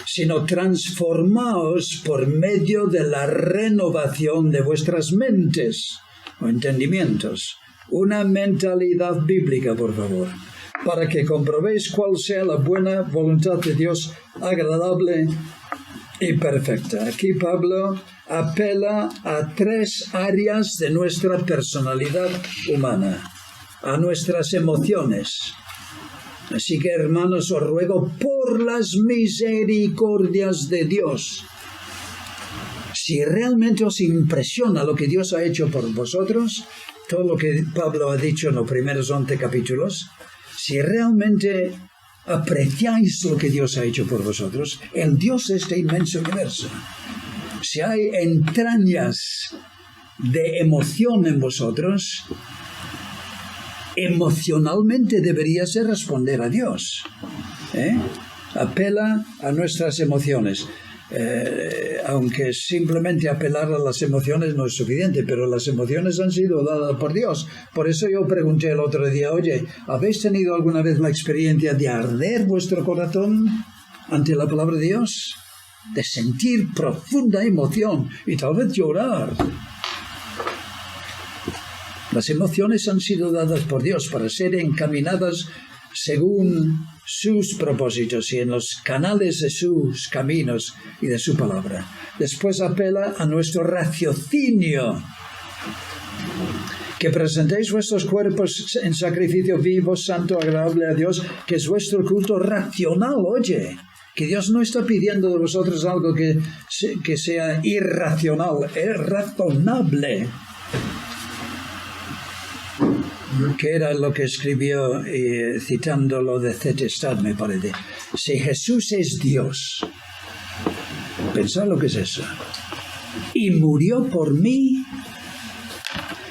A: sino transformaos por medio de la renovación de vuestras mentes o entendimientos. Una mentalidad bíblica, por favor, para que comprobéis cuál sea la buena voluntad de Dios, agradable y perfecta. Aquí Pablo apela a 3 áreas de nuestra personalidad humana, a nuestras emociones. Así que, hermanos, os ruego por las misericordias de Dios. Si realmente os impresiona lo que Dios ha hecho por vosotros, todo lo que Pablo ha dicho en los primeros 11 capítulos, si realmente apreciáis lo que Dios ha hecho por vosotros, el Dios de este inmenso universo, si hay entrañas de emoción en vosotros, emocionalmente debería ser responder a Dios. Apela a nuestras emociones. aunque simplemente apelar a las emociones no es suficiente, pero las emociones han sido dadas por Dios. Por eso yo pregunté el otro día, oye, ¿habéis tenido alguna vez la experiencia de arder vuestro corazón ante la palabra de Dios? De sentir profunda emoción y tal vez llorar. Las emociones han sido dadas por Dios para ser encaminadas según sus propósitos y en los canales de sus caminos y de su palabra. Después apela a nuestro raciocinio. Que presentéis vuestros cuerpos en sacrificio vivo, santo, agradable a Dios, que es vuestro culto racional, oye. Que Dios no está pidiendo de vosotros algo que sea irracional, es razonable. Que era lo que escribió citando lo de Zetestad, me parece. Si Jesús es Dios, pensad lo que es eso, y murió por mí,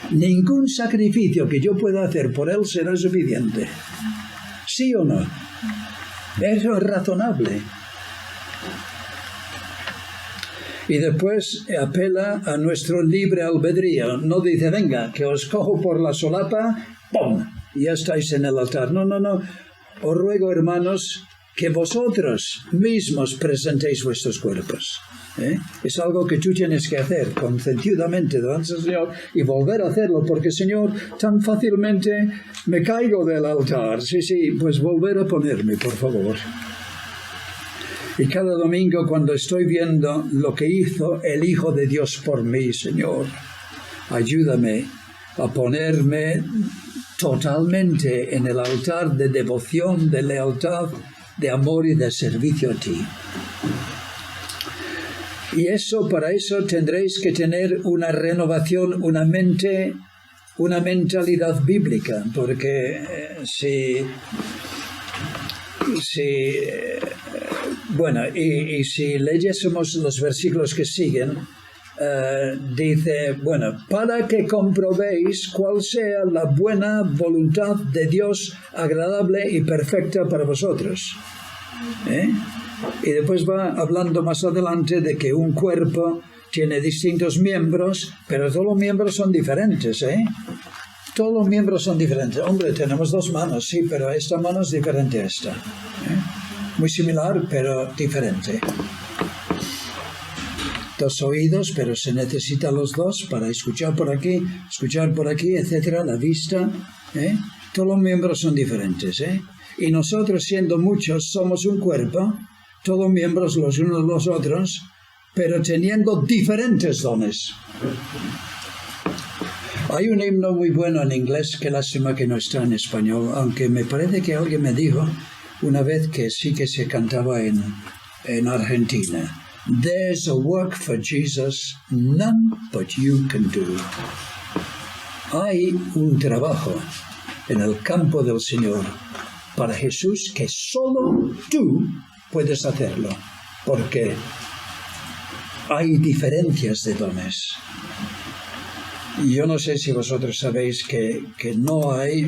A: ningún sacrificio que yo pueda hacer por Él será suficiente. ¿Sí o no? Eso es razonable. Y después apela a nuestro libre albedrío. No dice, venga, que os cojo por la solapa, ¡pum!, y ya estáis en el altar. No. Os ruego, hermanos, que vosotros mismos presentéis vuestros cuerpos. Es algo que tú tienes que hacer consentidamente delante del Señor y volver a hacerlo, porque Señor, tan fácilmente me caigo del altar. Sí, pues volver a ponerme, por favor. Y cada domingo cuando estoy viendo lo que hizo el Hijo de Dios por mí, Señor, ayúdame a ponerme totalmente en el altar de devoción, de lealtad, de amor y de servicio a ti. Y para eso tendréis que tener una renovación, una mentalidad bíblica, porque si leyésemos los versículos que siguen, dice, para que comprobéis cuál sea la buena voluntad de Dios, agradable y perfecta para vosotros. Y después va hablando más adelante de que un cuerpo tiene distintos miembros, pero todos los miembros son diferentes, Todos los miembros son diferentes. Hombre, tenemos 2 manos, sí, pero esta mano es diferente a esta. Muy similar, pero diferente. 2 oídos, pero se necesitan los 2 para escuchar por aquí, etcétera. La vista, Todos los miembros son diferentes, Y nosotros, siendo muchos, somos un cuerpo, todos miembros los unos de los otros, pero teniendo diferentes dones. Hay un himno muy bueno en inglés, qué lástima que no está en español, aunque me parece que alguien me dijo una vez que sí que se cantaba en Argentina. There's a work for Jesus, none but you can do. Hay un trabajo en el campo del Señor para Jesús que solo tú puedes hacerlo, porque hay diferencias de dones. Y yo no sé si vosotros sabéis que no hay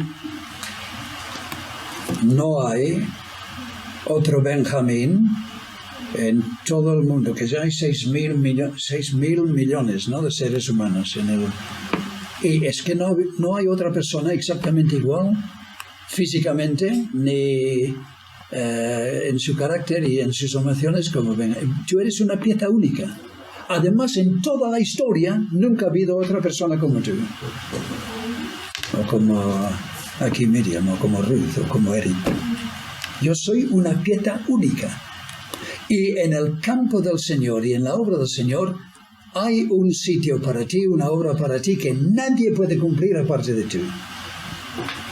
A: otro Benjamín en todo el mundo, que ya hay 6.000 millones, ¿no?, de seres humanos en el. Y es que no hay otra persona exactamente igual físicamente ni en su carácter y en sus emociones como Benjamín. Tú eres una pieza única. Además, en toda la historia nunca ha habido otra persona como tú, o como aquí Miriam, o como Ruth, o como Eric. Yo soy una pieza única. Y en el campo del Señor y en la obra del Señor hay un sitio para ti, una obra para ti que nadie puede cumplir aparte de tú.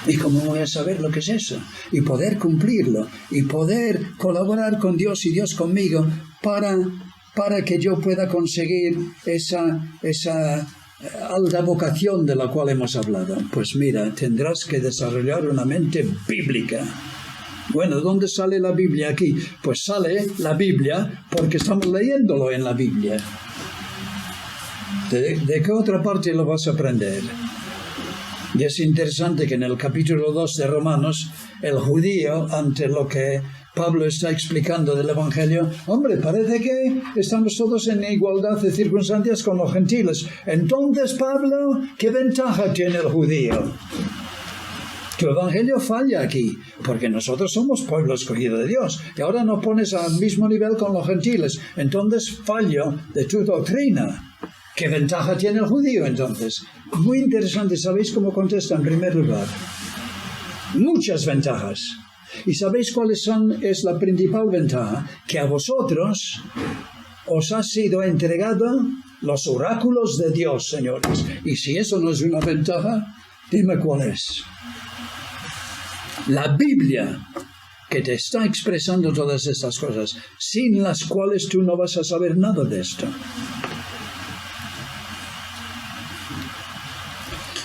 A: ¿Y cómo voy a saber lo que es eso? Y poder cumplirlo, y poder colaborar con Dios y Dios conmigo para que yo pueda conseguir esa alta vocación de la cual hemos hablado. Pues mira, tendrás que desarrollar una mente bíblica. Bueno, ¿dónde sale la Biblia aquí? Pues sale la Biblia porque estamos leyéndolo en la Biblia. ¿De qué otra parte lo vas a aprender? Y es interesante que en el capítulo 2 de Romanos, el judío, ante lo que Pablo está explicando del Evangelio, hombre, parece que estamos todos en igualdad de circunstancias con los gentiles. Entonces, Pablo, ¿qué ventaja tiene el judío? Tu Evangelio falla aquí, porque nosotros somos pueblo escogido de Dios, y ahora nos pones al mismo nivel con los gentiles. Entonces, fallo de tu doctrina. ¿Qué ventaja tiene el judío entonces? Muy interesante, ¿sabéis cómo contesta en primer lugar? Muchas ventajas. ¿Y sabéis cuáles son? Es la principal ventaja, que a vosotros os ha sido entregado los oráculos de Dios, señores. Y si eso no es una ventaja, dime cuál es. La Biblia, que te está expresando todas estas cosas, sin las cuales tú no vas a saber nada de esto.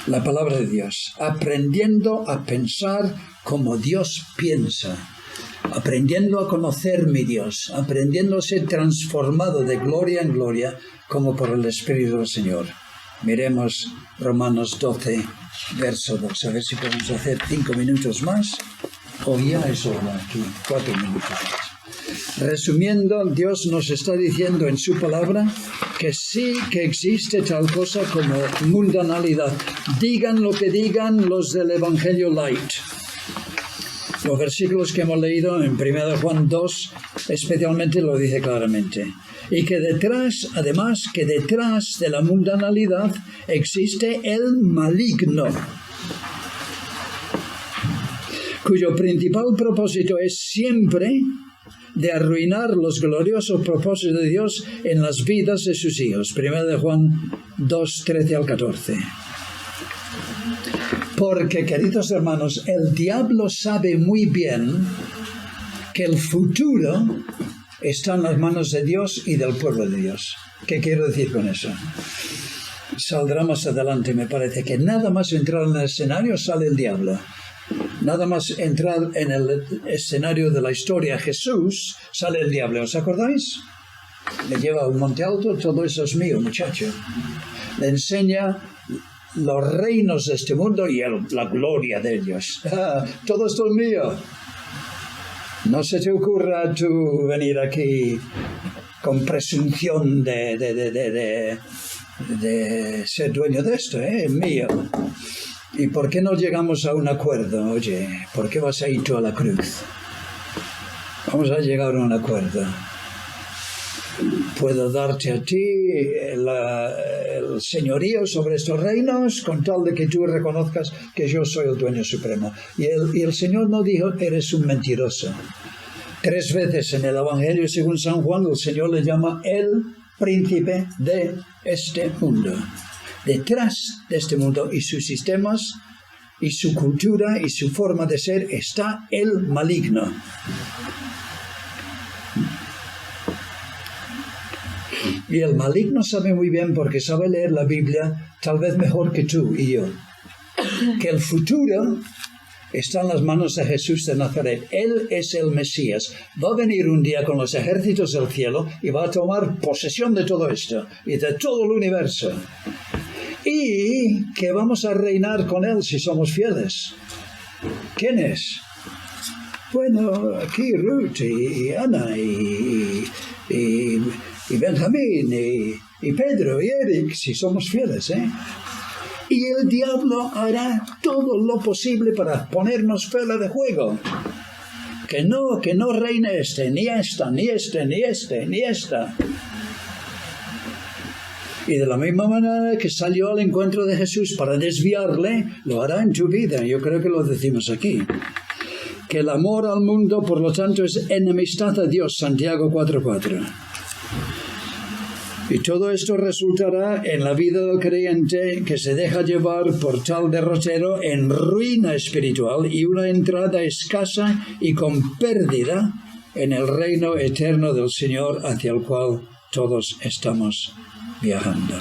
A: La palabra de Dios, aprendiendo a pensar como Dios piensa, aprendiendo a conocer mi Dios, aprendiendo a ser transformado de gloria en gloria como por el Espíritu del Señor. Miremos Romanos 12, verso 2. A ver si podemos hacer 5 minutos más, o ya es hora aquí, 4 minutos más. Resumiendo, Dios nos está diciendo en su palabra que sí que existe tal cosa como mundanalidad. Digan lo que digan los del Evangelio Light. Los versículos que hemos leído en 1 Juan 2 especialmente lo dice claramente. Y que detrás, además, que detrás de la mundanalidad existe el maligno, cuyo principal propósito es siempre de arruinar los gloriosos propósitos de Dios en las vidas de sus hijos. 1 Juan 2, 13 al 14. Porque, queridos hermanos, el diablo sabe muy bien que el futuro está en las manos de Dios y del pueblo de Dios. ¿Qué quiero decir con eso? Saldrá más adelante, me parece, que nada más entrar en el escenario sale el diablo. Nada más entrar en el escenario de la historia Jesús, sale el diablo. ¿Os acordáis? Le lleva a un monte alto, todo eso es mío, muchacho. Le enseña los reinos de este mundo y la gloria de ellos. Todo esto es mío. No se te ocurra tú venir aquí con presunción de ser dueño de esto, es mío. ¿Y por qué no llegamos a un acuerdo? Oye, ¿por qué vas a ir tú a la cruz? Vamos a llegar a un acuerdo. Puedo darte a ti el señorío sobre estos reinos con tal de que tú reconozcas que yo soy el dueño supremo. Y el Señor no dijo, eres un mentiroso. 3 veces en el Evangelio según San Juan el Señor le llama el príncipe de este mundo. Detrás de este mundo y sus sistemas y su cultura y su forma de ser está el maligno. Y el maligno sabe muy bien, porque sabe leer la Biblia tal vez mejor que tú y yo, que el futuro está en las manos de Jesús de Nazaret. Él es el Mesías. Va a venir un día con los ejércitos del cielo y va a tomar posesión de todo esto y de todo el universo. Y que vamos a reinar con él si somos fieles. ¿Quién es? Bueno, aquí Ruth y Ana y Benjamín y Pedro y Eric, si somos fieles, ¿eh? Y el diablo hará todo lo posible para ponernos fuera de juego. Que no reine este, ni esta, ni este, ni este, ni esta. Y de la misma manera que salió al encuentro de Jesús para desviarle, lo hará en tu vida. Yo creo que lo decimos aquí. Que el amor al mundo, por lo tanto, es enemistad a Dios. Santiago 4:4. Y todo esto resultará en la vida del creyente que se deja llevar por tal derrotero en ruina espiritual y una entrada escasa y con pérdida en el reino eterno del Señor hacia el cual todos estamos viajando.